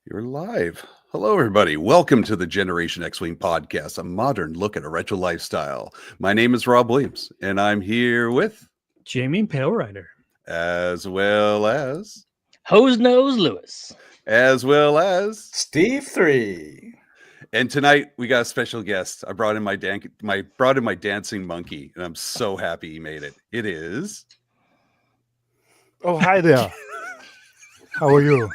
You're live. Hello, everybody. Welcome to the Generation X-Wing podcast, a modern look at a retro lifestyle. My name is Rob Williams, and I'm here with Jamie Pale Rider, as well as Hose Nose Lewis, Steve 3. And tonight we got a special guest. I brought in my dancing monkey, and I'm so happy he made it. It is. Oh, hi there. How are you?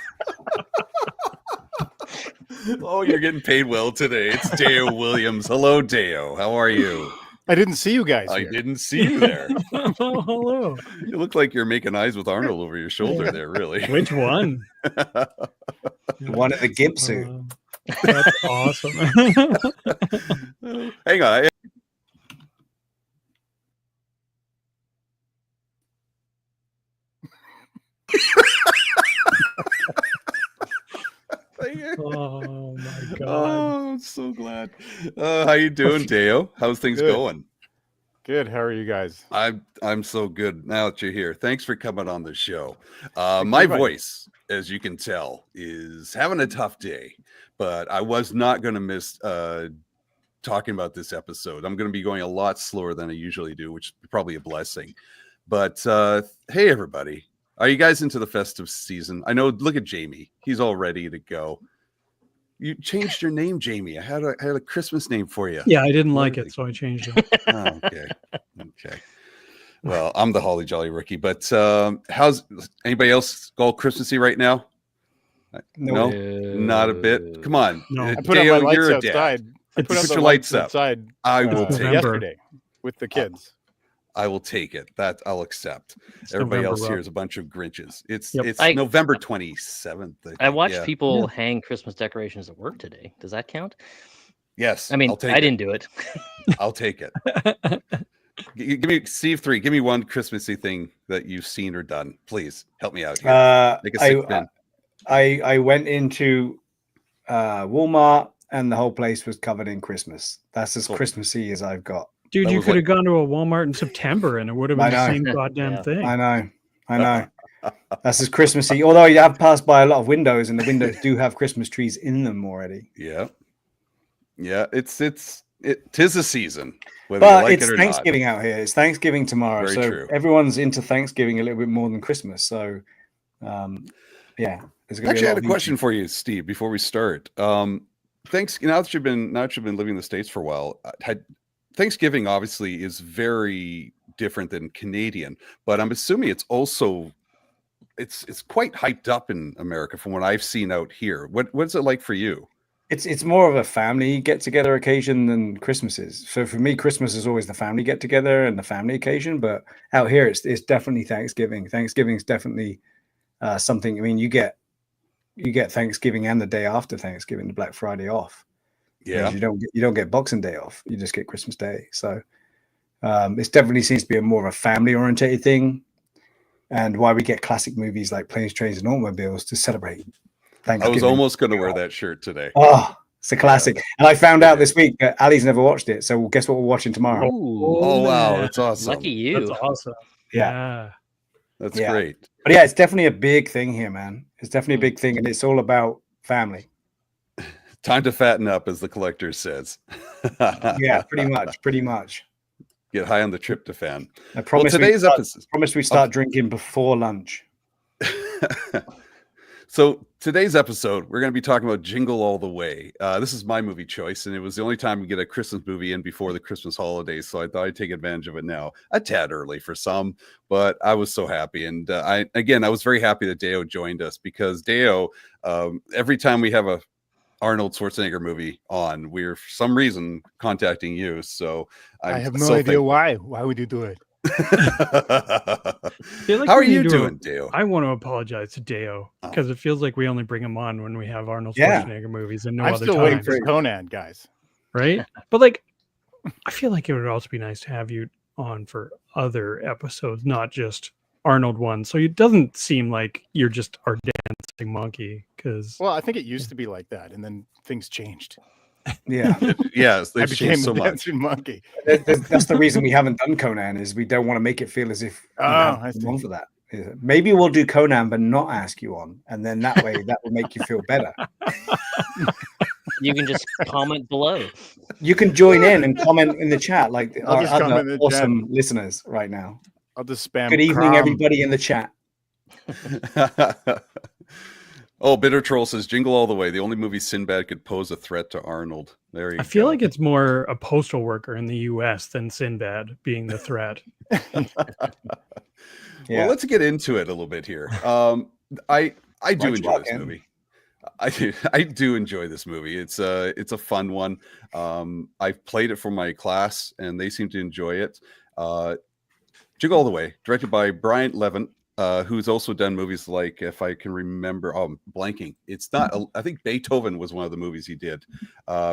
Oh, you're getting paid well today. It's Dayo Williams. Hello, Dayo. How are you? I didn't see you guys. I didn't see you there. Oh, hello. You look like you're making eyes with Arnold over your shoulder there, really. Which one? One in the gimp suit. That's awesome. Hang on. Oh my god. Oh, I'm so glad. How you doing, Dayo? How's things Good. going? Good. How are you guys? I'm so good now that you're here. Thanks for coming on the show. Thanks My for inviting. voice, as you can tell, is having a tough day, but I was not going to miss talking about this episode. I'm going to be going a lot slower than I usually do, which is probably a blessing. But hey, everybody. Are you guys into the festive season? I know, look at Jamie. He's all ready to go. You changed your name, Jamie. I had a Christmas name for you. Yeah, I didn't like it, so I changed it. Oh, okay. Well, I'm the Holly Jolly rookie, but how's anybody else all Christmassy right now? No, not a bit. Come on. No. I put up my lights you're a dad. outside. I put It's- up Put the your lights lights up. outside I will It's take it. November. yesterday with the kids. I will take it. That I'll accept. It's Everybody November, else here Rob. is a bunch of Grinches. It's Yep. it's I- November 27th. I watched yeah. people hang Christmas decorations at work today. Does that count? Yes. I mean, I'll take I it. didn't do it. I'll take it. Give me Steve 3. Give me one Christmassy thing that you've seen or done. Please help me out here. Make a sick bin. I went into Walmart and the whole place was covered in Christmas. That's as Cool. Christmassy as I've got. Dude, That you was could have gone to a Walmart in September and it would have been I the know. same goddamn Yeah. thing. I know. That's as Christmassy. Although you have passed by a lot of windows and the windows do have Christmas trees in them already. Yeah. Tis a season. Whether But you like it's it or Thanksgiving out here. It's Thanksgiving tomorrow. Very so true. everyone's into Thanksgiving a little bit more than Christmas. So yeah. There's not. gonna be Actually, I lot had a of question eating. for you, Steve, before we start. Thanks. Now that you've been living in the States for a while, Thanksgiving obviously is very different than Canadian, but I'm assuming it's also it's quite hyped up in America from what I've seen out here. What's it like for you? It's more of a family get together occasion than Christmas is. So for me, Christmas is always the family get together and the family occasion. But out here, it's definitely Thanksgiving. Thanksgiving is definitely something. I mean, you get Thanksgiving and the day after Thanksgiving, the Black Friday off. Yeah. Whereas you don't get Boxing Day off. You just get Christmas Day. So it definitely seems to be more of a family orientated thing, and why we get classic movies like Planes, Trains, and Automobiles to celebrate I Thanksgiving. was almost going to wear that shirt today. Oh, it's a classic. And I found out this week that Ali's never watched it. So guess what we're watching tomorrow? Ooh, Oh wow, man. that's awesome. lucky you. That's awesome. Yeah. That's Yeah. great. But yeah, it's definitely a big thing here, man. It's definitely a big thing. And it's all about family. Time to fatten up, as the collector says. Yeah, pretty much. Get high on the tryptophan. I promise today's episode. we start drinking before lunch. So today's episode, we're going to be talking about Jingle All The Way. This is my movie choice, and it was the only time we get a Christmas movie in before the Christmas holidays, so I thought I'd take advantage of it now. A tad early for some, but I was so happy. And I was very happy that Dayo joined us, because Dayo, every time we have a Arnold Schwarzenegger movie on, we're for some reason contacting you. So I have so no idea why. Why would you do it? Feel like How are we you need to- doing, Dayo? I want to apologize to Dayo because it feels like we only bring him on when we have Arnold Yeah. Schwarzenegger movies and no I'm other still time, waiting for Conan, guys. right? But like, I feel like it would also be nice to have you on for other episodes, not just Arnold ones. So it doesn't seem like you're just our dancing monkey. Because Well, I think it used to be like that, and then things changed. Yeah. Yes, I they've became changed so the much. dancing monkey. That's the reason we haven't done Conan, is we don't want to make it feel as if Oh, have I to see. go on for that. Maybe we'll do Conan, but not ask you on, and then that way that will make you feel better. You can just comment below. You can join in and comment in the chat, like I'll our just comment other in the awesome listeners right now. I'll just spam. Good evening, Crom. everybody in the chat. Oh, Bitter Troll says Jingle All the Way, the only movie Sinbad could pose a threat to Arnold. There you go. I feel like it's more a postal worker in the U.S. than Sinbad being the threat. Yeah. Well, let's get into it a little bit here. I do Watch enjoy out, this Ken. movie. I do enjoy this movie. It's a fun one. I've played it for my class, and they seem to enjoy it. Jingle All the Way, directed by Brian Levant, who's also done movies like, if I can remember, blanking. It's not. I think Beethoven was one of the movies he did.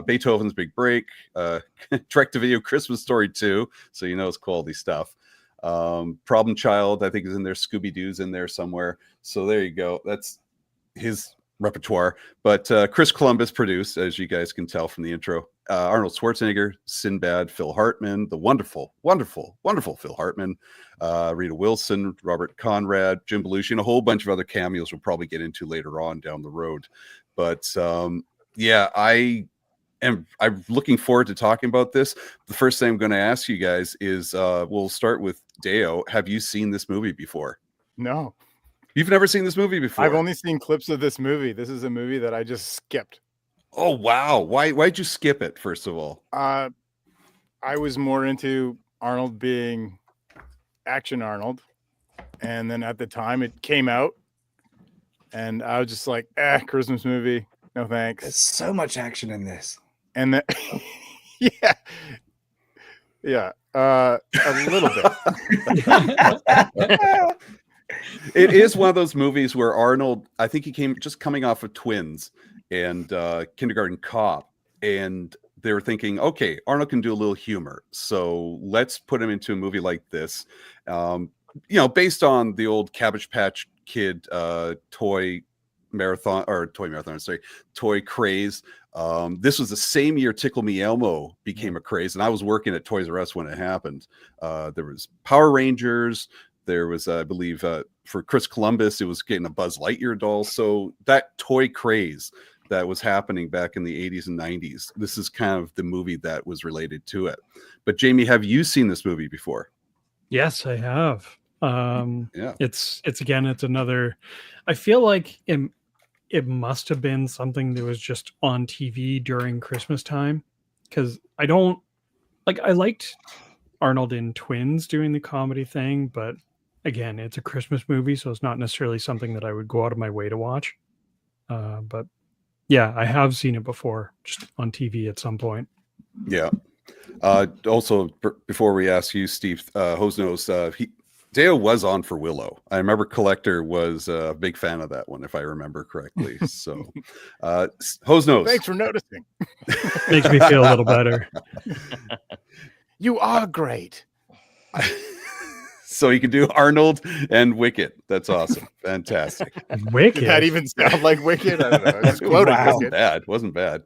Beethoven's Big Break, direct-to-video Christmas Story 2, so you know it's quality stuff. Problem Child, I think, is in there. Scooby-Doo's in there somewhere. So there you go. That's his repertoire. But Chris Columbus produced, as you guys can tell from the intro. Arnold Schwarzenegger, Sinbad, Phil Hartman, the wonderful Phil Hartman, Rita Wilson, Robert Conrad, Jim Belushi, and a whole bunch of other cameos we'll probably get into later on down the road. But yeah, I'm looking forward to talking about this. The first thing I'm going to ask you guys is, we'll start with Dayo. Have you seen this movie before? No, You've never seen this movie before? I've only seen clips of this movie. This is a movie that I just skipped. Oh, wow. Why'd you skip it, first of all? I was more into Arnold being Action Arnold, and then at the time it came out, and I was just like, Christmas movie, no thanks. There's so much action in this. And then, yeah, a little bit. It is one of those movies where Arnold, I think he coming off of Twins and Kindergarten Cop, and they were thinking, okay, Arnold can do a little humor, so let's put him into a movie like this, based on the old Cabbage Patch Kid toy craze. This was the same year Tickle Me Elmo became a craze, and I was working at Toys R Us when it happened. There was Power Rangers. There was, I believe, for Chris Columbus, it was getting a Buzz Lightyear doll. So that toy craze that was happening back in the 80s and 90s, this is kind of the movie that was related to it. But Jamie, have you seen this movie before? Yes, I have. Yeah. It's another. I feel like it must have been something that was just on TV during Christmas time, because I liked Arnold in Twins doing the comedy thing, but again, it's a Christmas movie, so it's not necessarily something that I would go out of my way to watch. But yeah, I have seen it before, just on TV at some point. Yeah. Also, before we ask you, Steve, Hosnose, Dayo was on for Willow. I remember Collector was a big fan of that one, if I remember correctly. So, Hosnose. Thanks for noticing. Makes me feel a little better. You are great. So you can do Arnold and Wicket. That's awesome. Fantastic. Wicked. Did that even sound like Wicked? I don't know. I just quoted Wow. Wicked. Wasn't bad.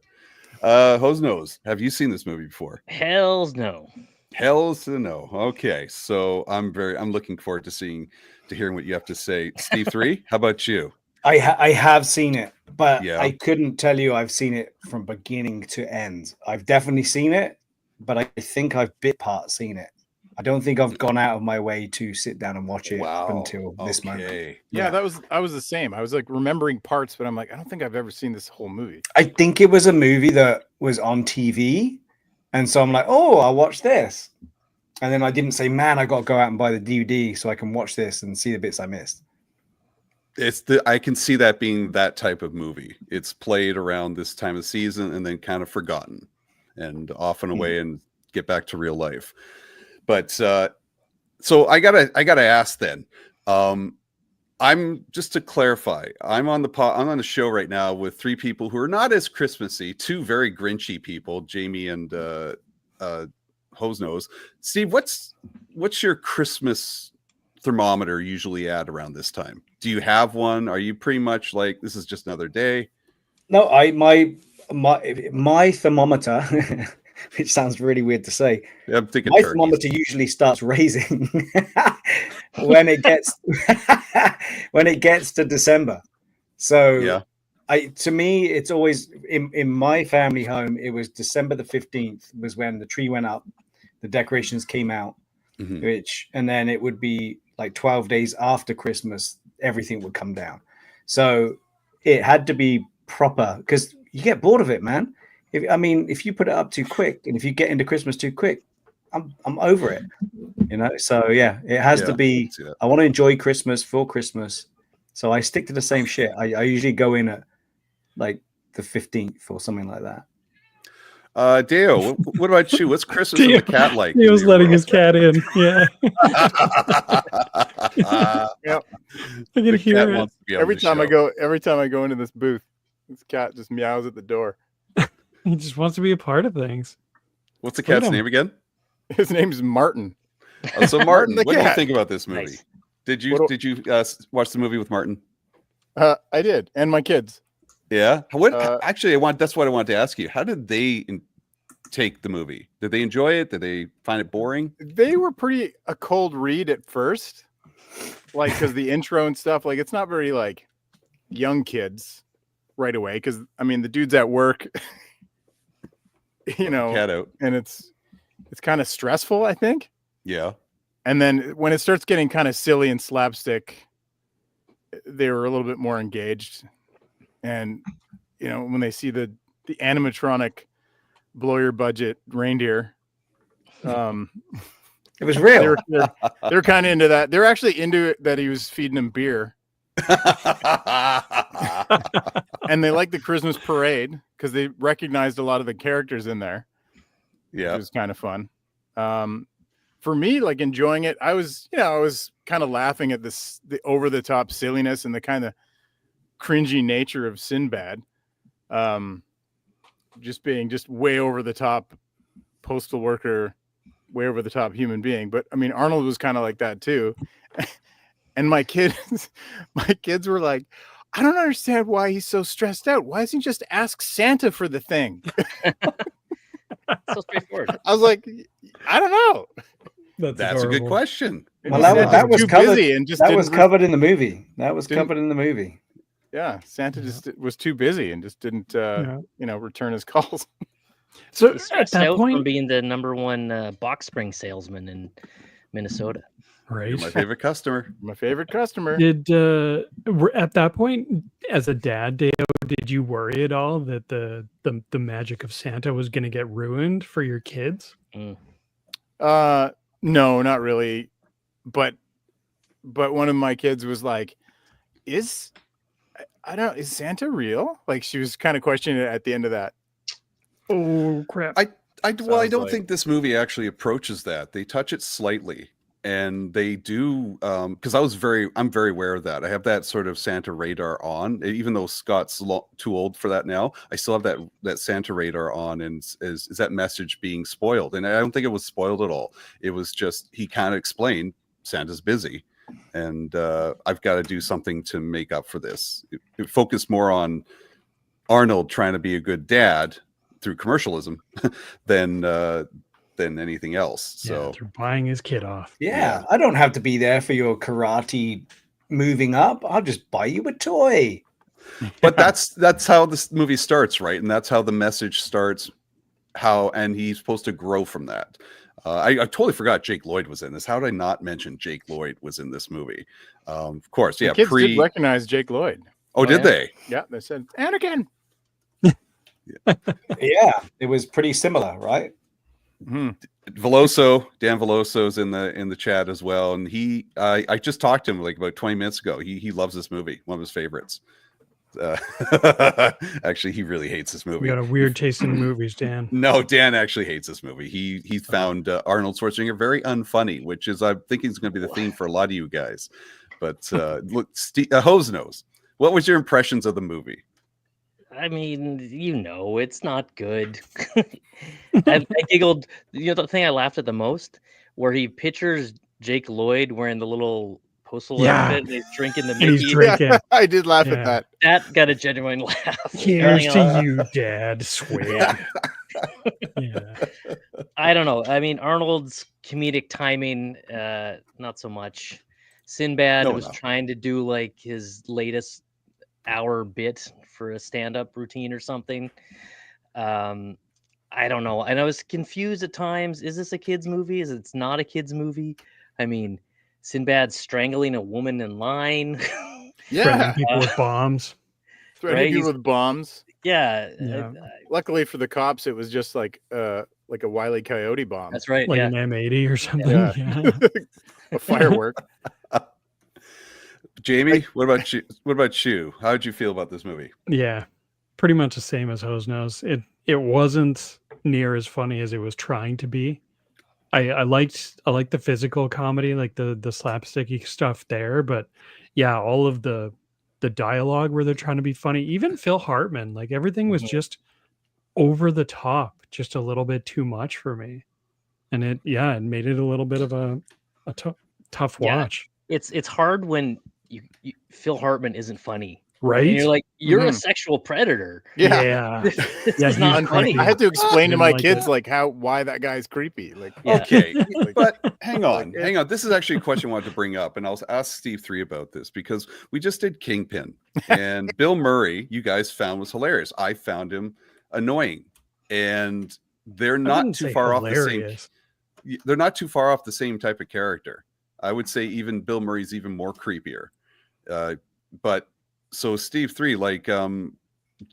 Hosnose, have you seen this movie before? Hells no. Hell's to no. Okay, so I'm looking forward to hearing what you have to say. Steve 3, how about you? I have seen it, but Yeah. I couldn't tell you I've seen it from beginning to end. I've definitely seen it, but I think I've bit part seen it. I don't think I've gone out of my way to sit down and watch it up until this moment. Yeah, I was the same. I was like remembering parts, but I'm like, I don't think I've ever seen this whole movie. I think it was a movie that was on TV, and so I'm like, oh, I'll watch this. And then I didn't say, man, I got to go out and buy the DVD so I can watch this and see the bits I missed. I can see that being that type of movie. It's played around this time of season and then kind of forgotten and off and away and get back to real life. But so I gotta ask then. I'm just to clarify. I'm on the show right now with three people who are not as Christmassy. Two very Grinchy people, Jamie and Hosnose. Steve, what's your Christmas thermometer usually at around this time? Do you have one? Are you pretty much like this is just another day? No, my thermometer. Which sounds really weird to say. Yeah, I'm thinking my turkeys. thermometer usually starts raising when it gets when it gets to December. So Yeah. To me, it's always in my family home. It was December the 15th was when the tree went up, the decorations came out, and then it would be like 12 days after Christmas, everything would come down. So it had to be proper because you get bored of it, man. If you put it up too quick, and if you get into Christmas too quick, I'm over it, So yeah, it has to be. I want to enjoy Christmas for Christmas, so I stick to the same shit. I usually go in at like the 15th or something like that. Dayo, what about you? What's Christmas with the cat like? He was letting his cat in. Yeah. Yep. I can hear it. Every time I go into this booth, this cat just meows at the door. He just wants to be a part of things. What's the cat's name again? His name's Martin. So Martin, the what do you cat. think about this movie? Nice. Did you watch the movie with Martin? I did, and my kids. Yeah. Actually, that's what I wanted to ask you. How did they take the movie? Did they enjoy it? Did they find it boring? They were pretty a cold read at first, like because the intro and stuff. Like it's not very like young kids right away. Because the dude's at work, Cat out. and it's kind of stressful, I think. Yeah. And then when it starts getting kind of silly and slapstick, they were a little bit more engaged. And when they see the animatronic blow your budget reindeer, it was real. They're kind of into that. They're actually into it that he was feeding them beer. And they like the Christmas parade because they recognized a lot of the characters in there. Yeah, it was kind of fun. For me, like enjoying it, I was kind of laughing at the over the top silliness and the kind of cringy nature of Sinbad. Just being way over the top postal worker, way over the top human being. But Arnold was kind of like that too. And my kids were like, I don't understand why he's so stressed out. Why doesn't he just ask Santa for the thing? So straightforward. I was like, I don't know. That's a good question. Well, that was too covered. Busy and just that was covered in the movie. That was covered in the movie. Yeah, Santa just was too busy and just didn't, return his calls. So He's at stressed that out point, from being the #1 box spring salesman in Minnesota. right? You're my favorite customer. My favorite customer. Did at that point, as a dad, Dale, did you worry at all that the magic of Santa was going to get ruined for your kids? No, not really. But one of my kids was like, is Santa real? Like she was kind of questioning it at the end of that. Oh crap! I don't think this movie actually approaches that. They touch it slightly, and they do because I'm very aware of that. I have that sort of Santa radar on, even though Scott's too old for that now. I still have that Santa radar on, and is that message being spoiled? And I don't think it was spoiled at all. It was just he kind of explained Santa's busy, and I've got to do something to make up for this. It focused more on Arnold trying to be a good dad through commercialism than anything else. So through buying his kid off. Yeah, I don't have to be there for your karate moving up. I'll just buy you a toy. But that's how this movie starts, right? And that's how the message starts. And he's supposed to grow from that. I totally forgot Jake Lloyd was in this. How did I not mention Jake Lloyd was in this movie? Of course, yeah. The kids did recognize Jake Lloyd. Oh, did they? Yeah, they said Anakin. Yeah, it was pretty similar, right? Mm-hmm. Dan Veloso's in the chat as well, and I just talked to him like about 20 minutes ago. He loves this movie, one of his favorites. Actually, he really hates this movie. You got a weird taste in movies, Dan. No, Dan actually hates this movie. He found Arnold Schwarzenegger very unfunny, which is I think is going to be the theme for a lot of you guys. But look, Hose knows. What was your impressions of the movie? It's not good. I giggled. The thing I laughed at the most, where he pictures Jake Lloyd wearing the little postal outfit and he's drinking the Mickey. He's drinking. Yeah, I did laugh at that. That got a genuine laugh. Here's to you, Dad. Swig. Yeah. I don't know. Arnold's comedic timing, not so much. Sinbad No, was no. trying to do like his latest hour bit for a stand-up routine or something. I don't know. And I was confused at times. Is this a kids movie? Is it's not a kids movie? I mean, Sinbad strangling a woman in line. Yeah, Threatening people with bombs. threatening Right, people he's- with bombs. yeah, Yeah. Luckily for the cops, it was just like a Wile E. Coyote bomb. that's right. Like Yeah. an M80 or something. Yeah. Yeah. A firework. Jamie, what about you? What about you? How did you feel about this movie? Yeah. Pretty much the same as Hose Nose. It wasn't near as funny as it was trying to be. I liked the physical comedy, like the slapsticky stuff there, but yeah, all of the dialogue where they're trying to be funny, even Phil Hartman, like everything was Mhm. just over the top, just a little bit too much for me. And it made it a little bit of a tough Yeah. watch. It's hard when you Phil Hartman isn't funny. Right? And you're like, you're a Mhm. sexual predator. Yeah. This Yeah, is not he's funny. I had to explain to Didn't my like kids it. like why that guy's creepy. Like, Yeah. Okay, like, but hang on, Like, hang on. This is actually a question I wanted to bring up, and I'll ask Steve 3 about this because we just did Kingpin, and Bill Murray, you guys found was hilarious. I found him annoying, and they're I not wouldn't too say far off the same. hilarious. They're not too far off the same type of character. I would say even Bill Murray's even more creepier. But so Steve 3, like,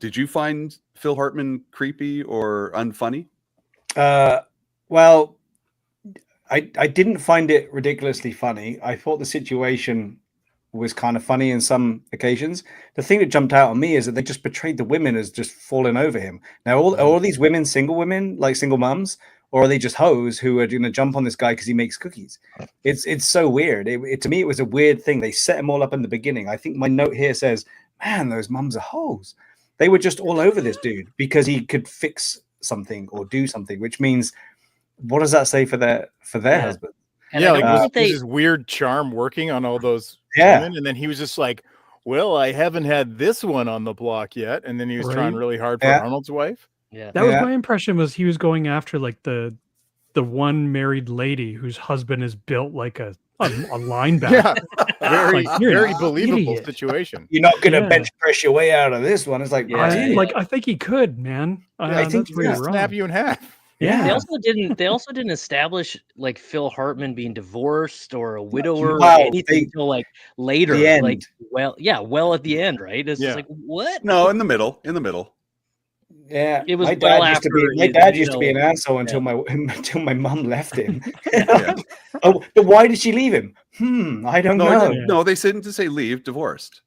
did you find Phil Hartman creepy or unfunny? Well, I didn't find it ridiculously funny. I thought the situation was kind of funny in some occasions. The thing that jumped out on me is that they just portrayed the women as just falling over him. Now, are all these women single women, like single mums, or are they just hoes who are going to jump on this guy because he makes cookies? It's so weird. To me, it was a weird thing. They set him all up in the beginning. I think my note here says, "Man, those mums are hoes." They were just all over this dude because he could fix something or do something, which means, what does that say for their Yeah. husband? And yeah, I like don't was think they this weird charm working on all those Yeah. women, and then he was just like, "Well, I haven't had this one on the block yet," and then he was trying Right. really hard for Yeah. Arnold's wife. yeah. That was Yeah. my impression, was he was going after like the one married lady whose husband is built like a linebacker. Yeah, very Like, you're an very believable idiot. situation. You're not going to Yeah. bench press your way out of this one. It's like, Yeah. I think he could, man. I think That's he's where gonna you're snap wrong. you in half. Yeah. They also didn't establish like Phil Hartman being divorced or a widower Wow, or anything until like later. the end. Like well at the end, right? It's Yeah. just like what? No, in the middle. In the middle. Yeah, It was my well dad used to after be. My his dad used to be an widow. asshole until my mum left him. Yeah. Oh, but why did she leave him? I don't No, know. Yeah. no, they didn't to say leave, divorced.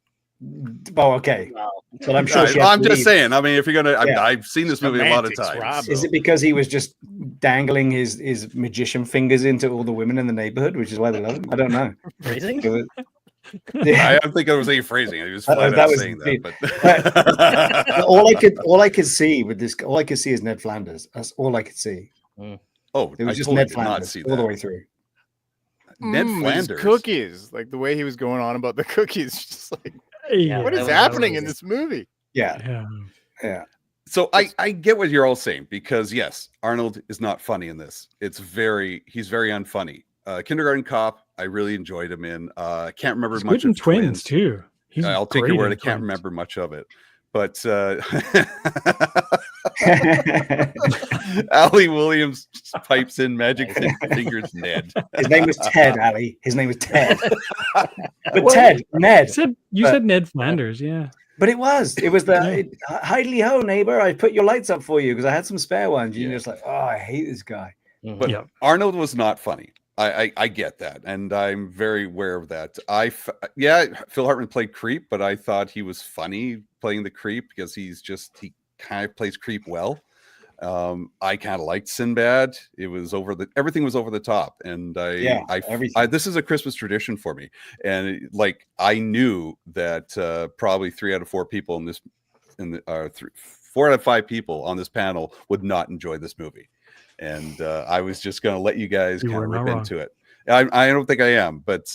Oh, okay. Wow. Well, I'm sure she had I'm to just leave. saying. I mean, if you're gonna, Yeah. I've seen this movie a lot of Semantics, times. Rob. Is it because he was just dangling his magician fingers into all the women in the neighborhood, which is why they love him? I don't know. Phrasing? It was- yeah. I don't think I was any phrasing. He was flat that out was saying the- that. But all I could see with this, all I could see is Ned Flanders. That's all I could see. oh, It was I just totally Ned did not Flanders see all the that. way through. Ned His Flanders. cookies, like the way he was going on about the cookies, just like, Yeah. what that is was happening in amazing. this movie? Yeah, Yeah. yeah. So I get what you're all saying, because yes, Arnold is not funny in this. He's very unfunny. Kindergarten Cop, I really enjoyed him in. I can't remember He's much good in of Twins too. He's I'll take your great word. in I can't Twins. remember much of it, but Ali Williams pipes in magic fingers Ned. His name was Ted, Ali. His name was Ted. But What? Ted, Ned. You But- said Ned Flanders, yeah. But it was Yeah. the hidely ho, neighbor. I put your lights up for you because I had some spare ones. You're Yeah. just like, oh, I hate this guy. Mhm. But Yeah. Arnold was not funny. I get that, and I'm very aware of that. Phil Hartman played creep, but I thought he was funny playing the creep because he kind of plays creep well. I kind of liked Sinbad. It was everything was over the top, and everything. this is a Christmas tradition for me, and I knew that probably 3 out of 4 people in 4 out of 5 people on this panel would not enjoy this movie. And I was just going to let you guys You kind were of not rip wrong. into it. I don't think I am, but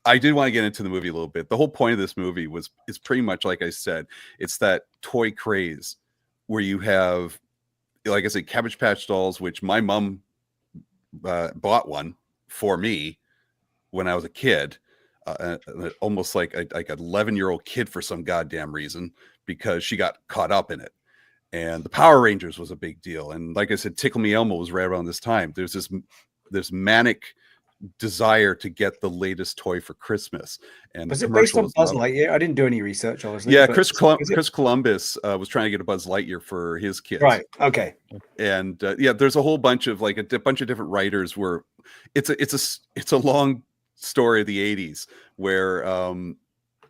I did want to get into the movie a little bit. The whole point of this movie is pretty much like I said. It's that toy craze where you have, like I said, Cabbage Patch Dolls, which my mom bought one for me when I was a kid, almost like an 11-year-old kid for some goddamn reason, because she got caught up in it. And the Power Rangers was a big deal. And like I said, Tickle Me Elmo was right around this time. There's this manic desire to get the latest toy for Christmas. And Was the it based on commercial Buzz was Lightyear? I didn't do any research, obviously. yeah, but Chris Columbus was trying to get a Buzz Lightyear for his kids. Right. Okay. And yeah, there's a whole bunch of like a bunch of different writers where it's a long story of the 80s where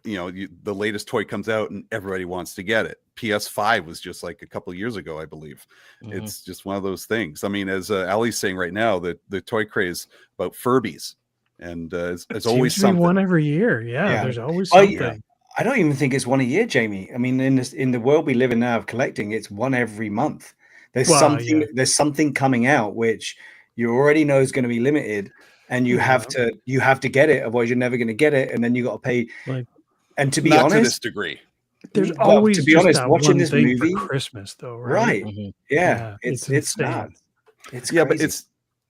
the latest toy comes out and everybody wants to get it. PS5 was just like a couple of years ago, I believe. It's just one of those things. I mean, as Ali's saying right now, the toy craze about Furbies, and it's always something. One every year. Yeah, there's always Oh, something. yeah. I don't even think it's one a year, Jamie. I mean, in the world we live in now of collecting, it's one every month. There's something coming out which you already know is going to be limited, and you have to get it, otherwise you're never going to get it, and then you got to pay. And to be not honest, to this degree, there's always to be honest, watching this thing movie for Christmas, though, right? Yeah, it's insane. nuts. It's yeah, crazy. but it's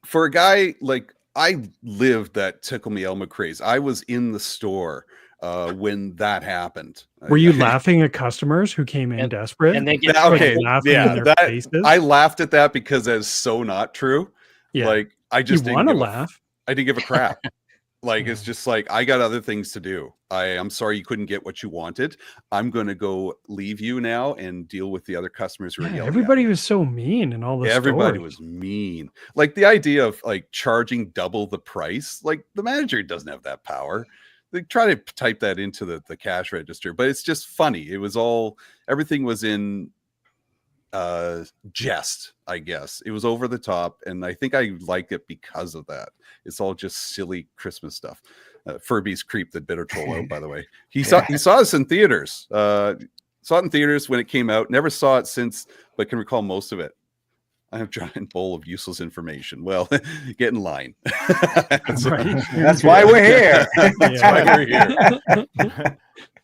for a guy like I lived that Tickle Me Elmo craze. I was in the store when that happened. Were you laughing at customers who came in desperate? And they get laughing in their faces? I laughed at that because that is so not true. Yeah. Like I just want to laugh. I didn't give a crap. Like it's just like I got other things to do. I'm sorry you couldn't get what you wanted. I'm going to go leave you now and deal with the other customers who are yelling. Everybody was so mean in all the Everybody stores. was mean. Like the idea of like charging double the price. Like the manager doesn't have that power. They try to type that into the cash register, but it's just funny. It was everything was in jest, I guess. It was over the top, and I think I liked it because of that. It's all just silly Christmas stuff. Furby's creep that bitter troll out, by the way. He saw us in theaters. Saw it in theaters when it came out. Never saw it since, but can recall most of it. I have a giant bowl of useless information. Well, get in line. That's why we're here. That's why we're here.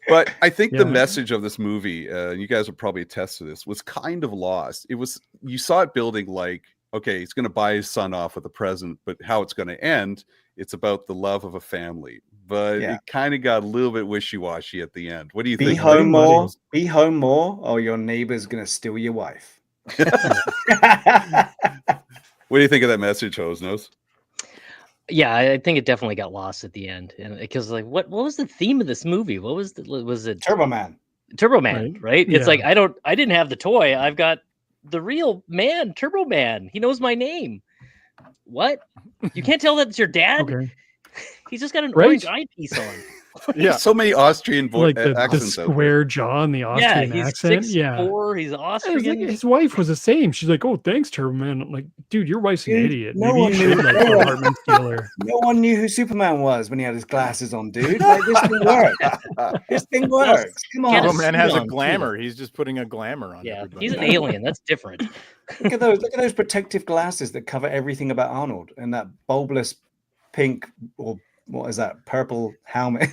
But I think the message of this movie, you guys will probably attest to this, was kind of lost. You saw it building like, okay, he's going to buy his son off with a present, but how it's going to end, it's about the love of a family. But it kind of got a little bit wishy-washy at the end. What do you think? Be home more, or your neighbor's going to steal your wife. What do you think of that message, Hose-Nose? Yeah, I think it definitely got lost at the end, and because like, what was the theme of this movie? Was it Turboman? Turboman, right? It's like I didn't have the toy. I've got the real man, Turboman. He knows my name. What? You can't tell that it's your dad? Okay. He's just got an orange eyepiece on. Yeah, so many Austrian the square jaw and the Austrian accent. 6'4", he's Austrian. His wife was the same. She's like, "Oh, thanks, Turboman." I'm like, dude, your wife's an idiot. No one knew who Superman was when he had his glasses on, dude. Like, this thing works. This thing works. Come on. Turboman has a glamour. He's just putting a glamour on. Yeah, everybody. he's an alien. That's different. Look at those protective glasses that cover everything about Arnold, and that bulbous pink or what is that, purple helmet?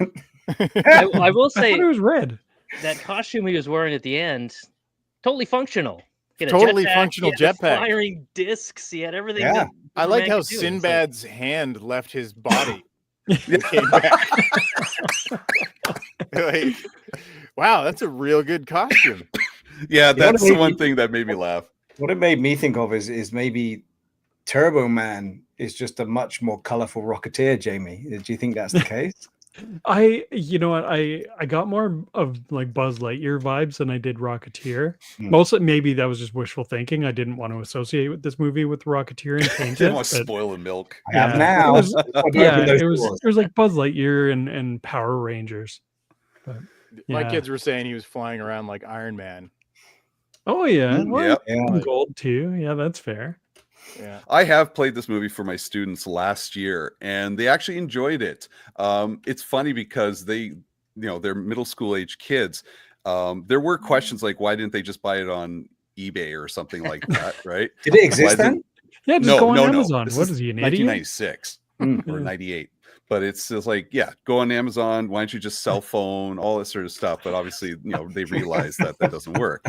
I will say it was red. That costume he was wearing at the end, totally functional. Totally functional jetpack. Firing discs. He had everything. Yeah. I like how Sinbad's hand left his body. It came back. Like, wow, that's a real good costume. Yeah, that's the one thing that made me laugh. What it made me think of is maybe Turboman is just a much more colorful Rocketeer, Jamie. Do you think that's the case? You know what? I got more of like Buzz Lightyear vibes than I did Rocketeer. Mostly, maybe that was just wishful thinking. I didn't want to associate with this movie with Rocketeer and change didn't want to spoil the milk. I have now. It was like Buzz Lightyear and Power Rangers. But, my kids were saying he was flying around like Iron Man. Oh yeah, yeah. Gold too. Yeah, that's fair. Yeah, I have played this movie for my students last year, and they actually enjoyed it. It's funny because they're middle school age kids. There were questions like, why didn't they just buy it on eBay or something like that? Right? Did it exist then? Yeah, just go on Amazon. What is he, an idiot? 1996 or 98. But it's just like, go on Amazon. Why don't you just cell phone, all that sort of stuff? But obviously, they realize that doesn't work.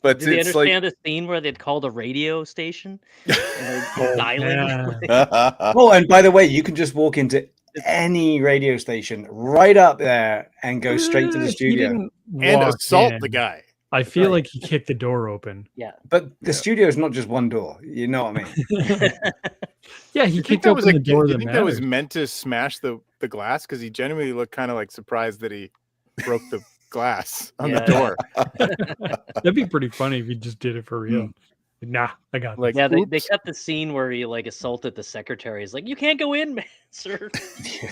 But Did they it's like, understand the scene where they'd called a radio station? And they're dialing? Yeah. Oh, and by the way, you can just walk into any radio station right up there and go straight to the He studio. didn't And walk assault in. the guy. I feel Right. like he kicked the door open. Yeah. But the Yeah. studio is not just one door. You know what I mean? Yeah, he You think kicked that was open the door you that think that was matters. meant to smash the glass? Because he genuinely looked kind of like surprised that he broke the glass on the Yeah. door. That'd be pretty funny if he just did it for real. Nah, I got Like, Yeah, they oops. cut the scene where he like assaulted the secretary. He's like, "You can't go in, man, sir.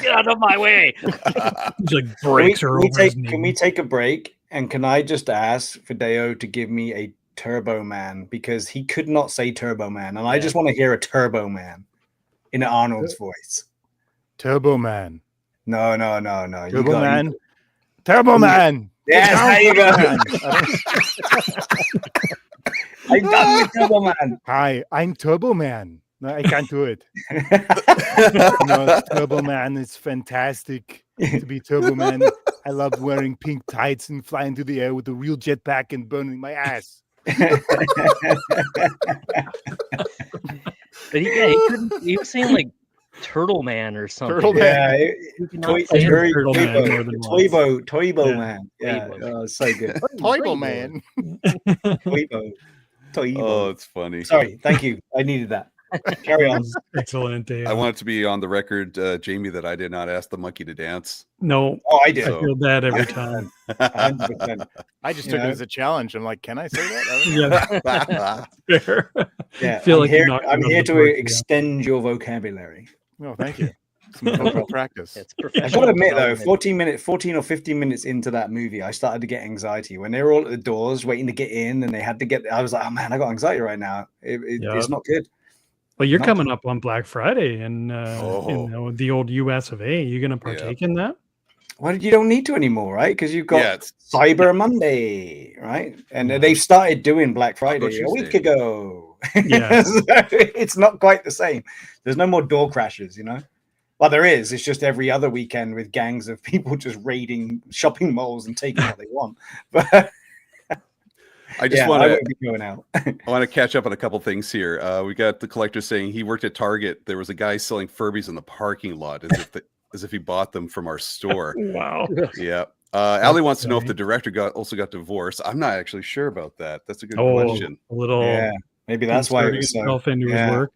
Get out of my way." He's like breaks her over his Can we knee. take a break? And can I just ask for Dayo to give me a Turboman, because he could not say Turboman, and I Yeah. just want to hear a Turboman in Arnold's voice. Turboman. No. You got Turboman. Turboman. Yes, there you go. Turboman. I done with Turboman. Hi, I'm Turboman. No, I can't do it. No, Turboman is fantastic to be Turboman. I love wearing pink tights and flying through the air with a real jetpack and burning my ass. But he couldn't. He was saying like Turtle Man or something. Turtle Man. Yeah, He could Toy, not say Turtle Toy, Man more than once. Toybo Yeah. Man. Yeah, Toybo. oh, so good. Turboman. Toybo. oh, it's funny. Sorry, thank you. I needed that. Carry on. Excellent. I want it to be on the record, Jamie, that I did not ask the monkey to dance. No, Oh, I I did. So- feel bad every time. 100%. I just You took know? it as a challenge. I'm like, can I say that? Yeah, fair. Yeah, Feel I'm like you're here, not I'm gonna here have to the torch, yeah. extend your vocabulary. No, thank you. Some vocal practice. It's I professional. gotta admit though, development. 14 or 15 minutes into that movie, I started to get anxiety when they were all at the doors waiting to get in, and they had to get. I was like, oh man, I got anxiety right now. It's Yep. not good. Well, you're Not coming up on Black Friday and Oh. in the old US of A. You gonna partake in that? Well, you don't need to anymore, right? Because you've got Yeah, it's Cyber Monday, right? And Yeah. they've started doing Black Friday a week Tuesday. ago. Yeah. So it's not quite the same. There's no more door crashes, you know. Well, there is. It's just every other weekend with gangs of people just raiding shopping malls and taking what they want. But I just yeah, want I to won't be going out. I want to catch up on a couple things here. We got the collector saying he worked at Target. There was a guy selling Furbies in the parking lot as if he bought them from our store. Wow. Yeah. Allie wants to know if funny. the director also got divorced. I'm not actually sure about that. That's a good Oh, question. a little Yeah, maybe that's why it inserting was so. itself into yeah. his work.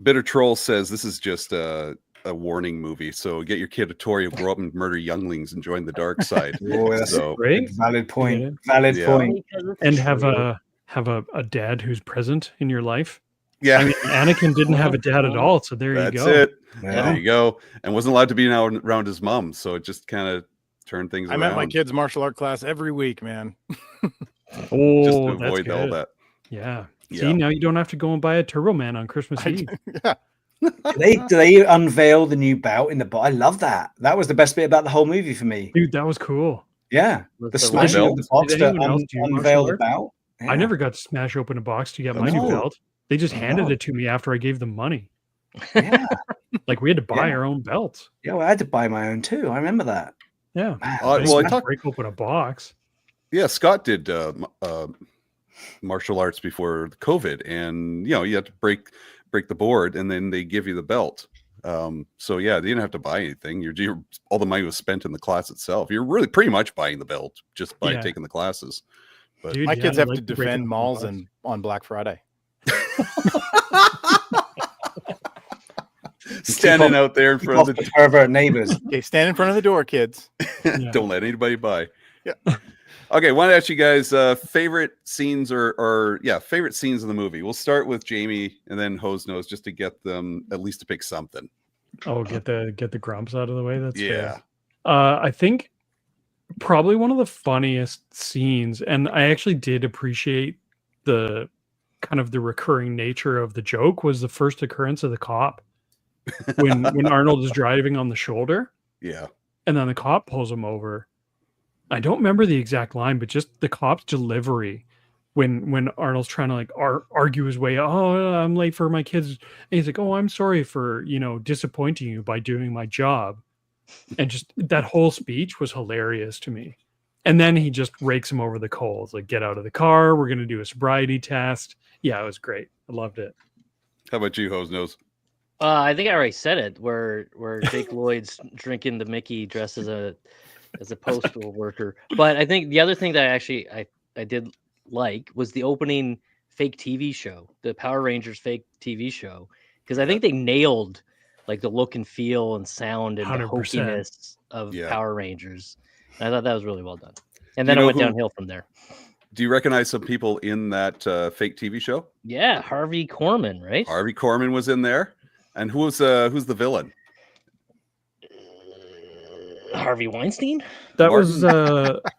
Bitter Troll says this is just a warning movie. So get your kid a toy, grow up and murder younglings and join the dark side. Oh, that's So Great. valid point. it. Valid Yeah. point. Because it's And have true. a dad who's present in your life. yeah, I mean, Anakin didn't have a dad at all, so there that's you go. it. Yeah. There you go. And wasn't allowed to be around his mom. So it just kind of turned things I'm around. at my kid's martial art class every week, man. just Oh, to that's avoid all good. that. Yeah. Yeah. See, now you don't have to go and buy a Turboman on Christmas Eve. Yeah. Do they unveil the new belt in the box? I love that. That was the best bit about the whole movie for me. Dude, that was cool. Yeah, With the the smashing belt? of the box Did to anyone else do martial unveil the arts? belt. I Yeah. never got to smash open a box to get my new No. belt. They just handed No. it to me after I gave them money. Yeah, Like we had to buy Yeah. our own belts. yeah. Well, I had to buy my own too. I remember that. Yeah. Man, well, They I didn't talked- break open a box. Yeah, Scott did martial arts before COVID, and you have to break the board, and then they give you the belt. So yeah, they didn't have to buy anything. All the money was spent in the class itself. You're really pretty much buying the belt just by Yeah. taking the classes. But Dude, My yeah, kids I have like to break defend open malls box. and on Black Friday. standing out there in Keep front off of the pervert neighbors. Okay, stand in front of the door, kids. Yeah. don't let anybody buy. Yeah. Okay, want to ask you guys favorite scenes or favorite scenes in the movie. We'll start with Jamie and then Hose Nose just to get them at least to pick something. Oh, get the grumps out of the way. That's Yeah. fair. I think probably one of the funniest scenes, and I actually did appreciate the kind of the recurring nature of the joke, was the first occurrence of the cop when Arnold is driving on the shoulder, Yeah. and then the cop pulls him over. I don't remember the exact line, but just the cop's delivery when Arnold's trying to like argue his way. Oh, I'm late for my kids. And he's like, oh, I'm sorry for, disappointing you by doing my job. And just that whole speech was hilarious to me. And then he just rakes him over the coals. Like, get out of the car. We're going to do a sobriety test. Yeah, it was great. I loved it. How about you, Hose Nose? I think I already said it. Where Jake Lloyd's drinking the Mickey dressed as a postal worker. But I think the other thing that I did like was the opening fake TV show, the Power Rangers fake TV show, because I think they nailed like the look and feel and sound and 100%. the hokiness of Yeah. Power Rangers. And I thought that was really well done. And then you it know went who- downhill from there. Do you recognize some people in that fake TV show? Yeah, Harvey Korman, right? Harvey Korman was in there. And who's the villain? Harvey Weinstein. That Martin.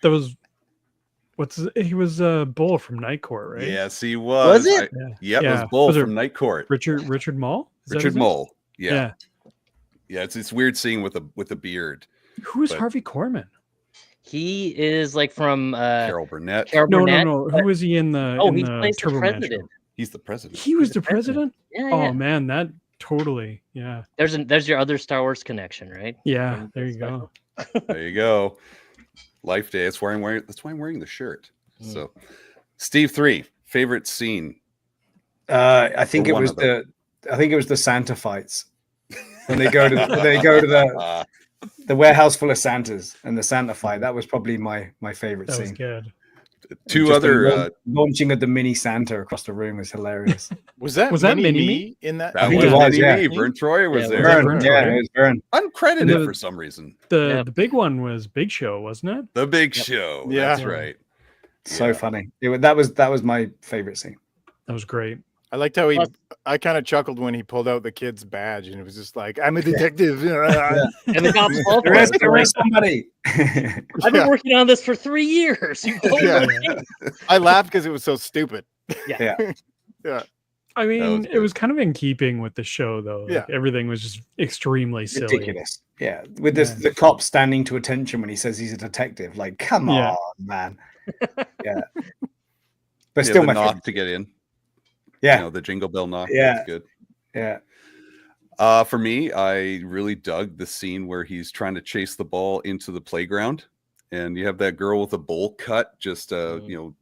He was Bull from Night Court, right? Yes, he was. Was it? Yeah. It was Bull Was it from Night Court. Richard Mole? Is that Richard his name? Mole. Yeah. It's weird seeing with a beard. Who is But- Harvey Korman? He is like from Carol Burnett. Carol No, Burnett. no. Who was he in the? Oh, in he the plays the Turboman president. show? He's the president. He was He's the the president. president. Yeah, yeah. Oh man, that totally. Yeah, There's your other Star Wars connection, right? yeah. From There you Special. go. There you go. Life Day. That's why I'm wearing the shirt. Mm. So, Steve 3, favorite scene. I think Or it one was of them. the Santa fights when they go to the warehouse full of Santas and the Santa fight. That was probably my favorite That was scene. good. Two Just the other. launching of the mini Santa across the room was hilarious. Was that Mini-Me? in that? That think was it was, Mini yeah. Me. Vern Troyer was Yeah, there. Vern. Vern, yeah, it was Vern. Uncredited And the- for some reason. The big one was Big Show, wasn't it? The Big Show. Yeah. That's right. So Yeah. funny. That was my favorite scene. That was great. I liked how Plus- I kind of chuckled when he pulled out the kid's badge and it was just like, I'm a detective. And the cops fall for Arrest it. somebody. I've been Yeah. working on this for 3 years. You told Yeah. me. I laughed because it was so stupid. Yeah. I mean, was it good. was kind of in keeping with the show, though. Like, Yeah. everything was just extremely silly. Ridiculous. Yeah. With this, Yeah. the cop standing to attention when he says he's a detective. Like, come Yeah. on, man. Yeah. But Yeah, still the my knock favorite. to get in. Yeah. You know, the jingle bell knock. Yeah. That's good. Yeah. For me, I really dug the scene where he's trying to chase the ball into the playground, and you have that girl with a bowl cut, just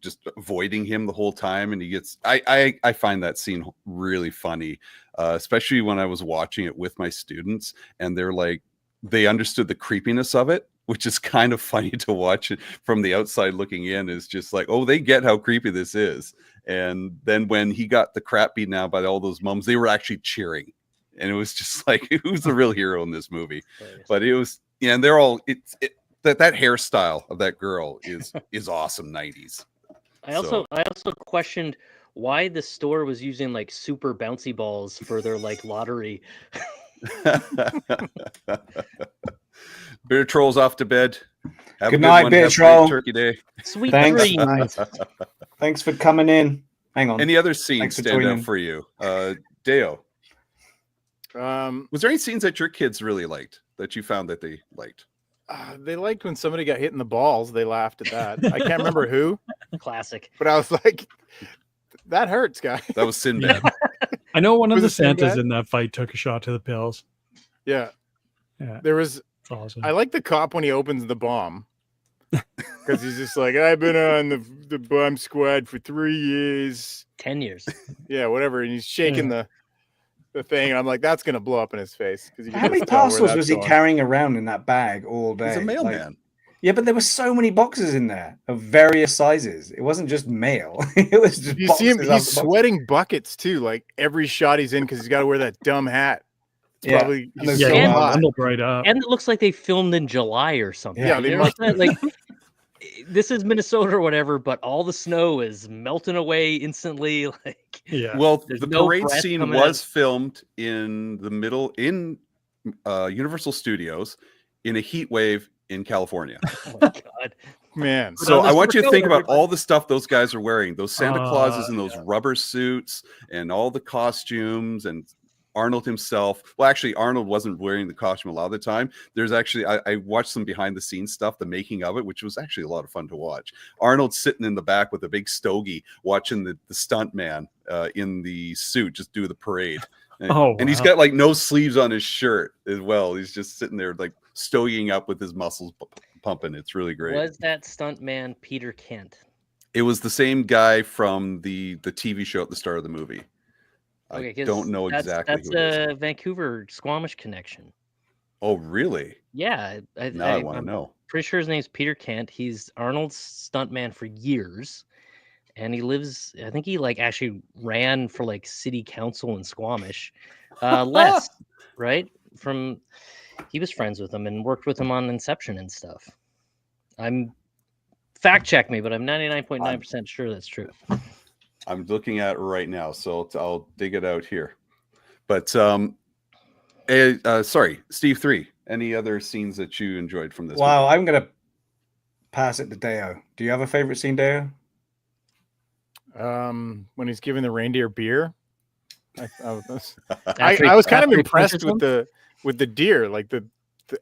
just avoiding him the whole time, and he gets. I find that scene really funny, especially when I was watching it with my students, and they're like, they understood the creepiness of it, which is kind of funny to watch it from the outside looking in. Is just like, oh, they get how creepy this is. And then when he got the crap beaten out by all those mums, they were actually cheering. And it was just like, who's the real hero in this movie? But it was, yeah, and they're all that hairstyle of that girl is awesome 90s. I also questioned why the store was using like super bouncy balls for their like lottery. Beer Troll's off to bed. Have a Good night, one. Beer Have a great Troll. Turkey Day. Sweet Thanks. dreams. Thanks for coming in. Hang on. Any other scenes Thanks for stand out joining. for you? Dayo, was there any scenes that your kids really liked that you found that they liked? They liked when somebody got hit in the balls. They laughed at that. I can't remember who, Classic. but I was like, that hurts, guy. That was Sinbad. I know one of Was the it Sinbad? Santas in that fight took a shot to the pills. Yeah. Yeah, There was, it's awesome. I like the cop when he opens the bomb because he's just like, I've been on the bomb squad for 3 years. 10 years. Yeah, whatever. And he's shaking the thing. And I'm like, that's going to blow up in his face. How many parcels was he carrying around in that bag all day? He's a Like, mailman. yeah, but there were so many boxes in there of various sizes. It wasn't just mail. It was just You see him, boxes after he's boxes. sweating buckets too. Like every shot he's in because he's got to wear that dumb hat. It's Yeah. probably And he's there's so yeah, so hot. bundled right up. And it looks like they filmed in July or something. Yeah, they You know must- what I'm saying? Like this is Minnesota or whatever, but all the snow is melting away instantly. Like Yeah. Well, There's the no parade breath scene coming was out. filmed in the middle in Universal Studios in a heat wave in California. oh my god. Man. Put So on the I want you to super think coat, about everybody. all the stuff those guys are wearing, those Santa Clauses and those yeah. rubber suits and all the costumes and Arnold himself. Well, actually, Arnold wasn't wearing the costume a lot of the time. There's actually, I watched some behind the scenes stuff, the making of it, which was actually a lot of fun to watch. Arnold's sitting in the back with a big stogie watching the stunt man in the suit just do the parade. And he's wow. got like no sleeves on his shirt as well. He's just sitting there like stogying up with his muscles pumping. It's really great. Was that stuntman Peter Kent? It was the same guy from the TV show at the start of the movie. Okay, I 'cause don't know exactly That's who it is. a Vancouver Squamish connection. Oh, really? Yeah, Now I want to I'm know. pretty sure his name's Peter Kent. He's Arnold's stuntman for years, and he lives. I think he like actually ran for like city council in Squamish. Les, right? He was friends with him and worked with him on Inception and stuff. I'm fact check me, but I'm 99.9% sure that's true. I'm looking at it right now, so I'll dig it out here. But sorry, Steve 3. Any other scenes that you enjoyed from this? Wow, I'm gonna pass it to Dayo. Do you have a favorite scene, Dayo? When he's giving the reindeer beer, I was kind of after he impressed punches him? with the deer, like the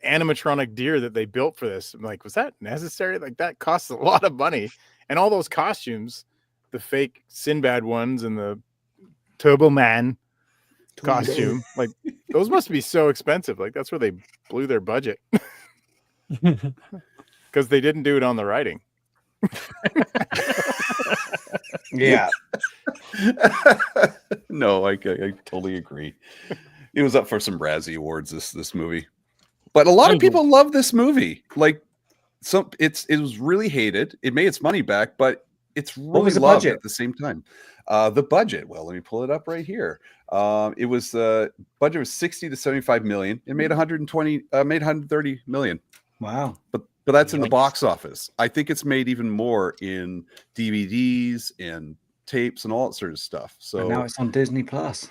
animatronic deer that they built for this. I'm like, was that necessary? Like that costs a lot of money, and all those costumes, the fake Sinbad ones and the Turboman costume, like those must be so expensive. Like that's where they blew their budget because they didn't do it on the writing. Yeah. No, I totally agree. It was up for some Razzie Awards, this movie. But a lot of people love this movie. Like it was really hated. It made its money back, but it's really loved at the same time. The budget, well, let me pull it up right here. It was budget was 60 to 75 million. It made 130 million. Wow. But that's in the box office. I think it's made even more in DVDs and tapes and all that sort of stuff. So and now it's on Disney Plus.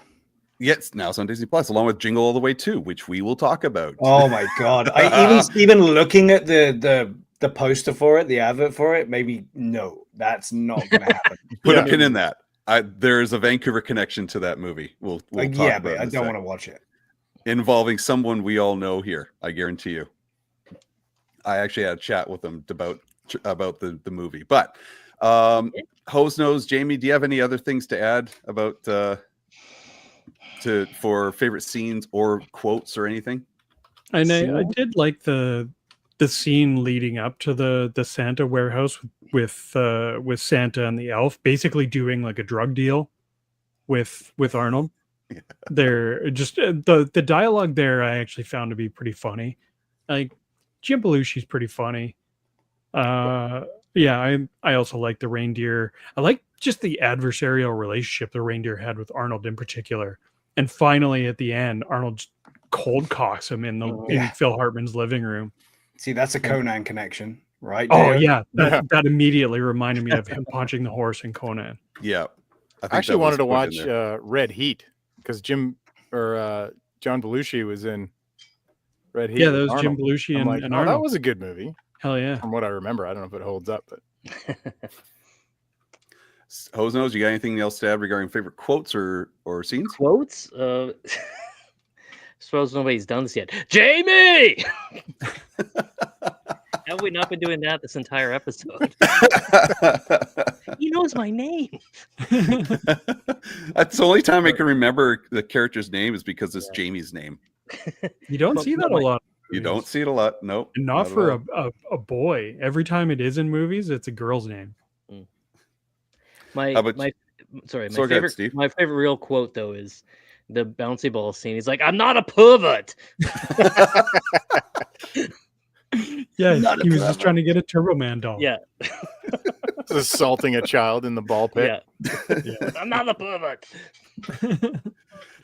Yes, now it's on Disney Plus, along with Jingle All The Way 2, which we will talk about. Oh my god! Even looking at the poster for it, the advert for it, maybe no, that's not going to happen. Put a pin in that. There's a Vancouver connection to that movie. We'll talk about but I don't want to watch it. Involving someone we all know here, I guarantee you. I actually had a chat with them about the movie. But Hose Nose, Jamie, do you have any other things to add about for favorite scenes or quotes or anything? And I did like the scene leading up to the Santa warehouse with Santa and the elf basically doing like a drug deal with Arnold. Yeah. They're just the dialogue there I actually found to be pretty funny. Like Jim Belushi's pretty funny. Yeah, I also like the reindeer. I like just the adversarial relationship the reindeer had with Arnold in particular. And finally, at the end, Arnold cold cocks him in Phil Hartman's living room. See, that's a Conan connection, right? Oh yeah, that immediately reminded me of him punching the horse in Conan. Yeah, I actually wanted to watch Red Heat because John Belushi was in Red Heat. Yeah, that was Jim Belushi and Arnold. That was a good movie. Hell yeah! From what I remember, I don't know if it holds up, but. Hose Nose, you got anything else to add regarding favorite quotes or scenes? Quotes? Suppose nobody's done this yet. Jamie! Have we not been doing that this entire episode? He knows my name. That's the only time I can remember the character's name is because it's Jamie's name. You don't see that a lot. You don't see it a lot. Nope. And not for a boy. Every time it is in movies, it's a girl's name. My favorite real quote though is the bouncy ball scene. He's like, "I'm not a pervert." Yeah, he was just trying to get a Turboman doll. Yeah, assaulting a child in the ball pit. Yeah. I'm not a pervert.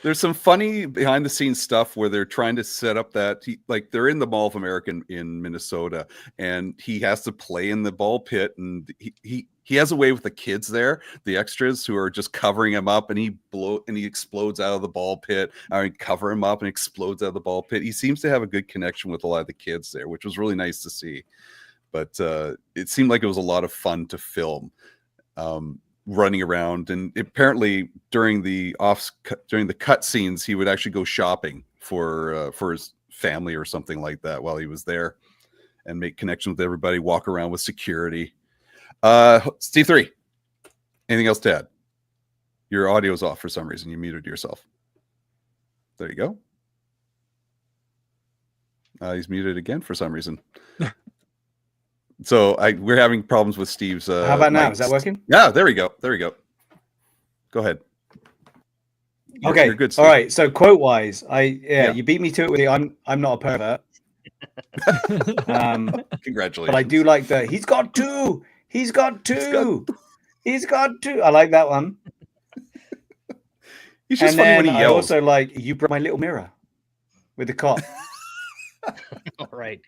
There's some funny behind the scenes stuff where they're trying to set up that they're in the Mall of America in Minnesota, and he has to play in the ball pit, and he has a way with the kids there, the extras who are just covering him up, and he explodes out of the ball pit. Cover him up and explodes out of the ball pit. He seems to have a good connection with a lot of the kids there, which was really nice to see. But it seemed like it was a lot of fun to film. Running around, and apparently during the cut scenes he would actually go shopping for his family or something like that while he was there and make connections with everybody, walk around with security. Steve 3, anything else to add? Your audio's off for some reason. You muted yourself. There you go. He's muted again for some reason. So we're having problems with Steve's. How about now? mic. Is that working? Yeah, there we go. There we go. Go ahead. Okay. You're good, All Steve. right. So quote wise, Yeah. you beat me to it with the I'm not a pervert. Congratulations. But I do like the he's got two. He's got two. I like that one. He's just And funny then when he I yells. also like you broke my little mirror with the cop. All right.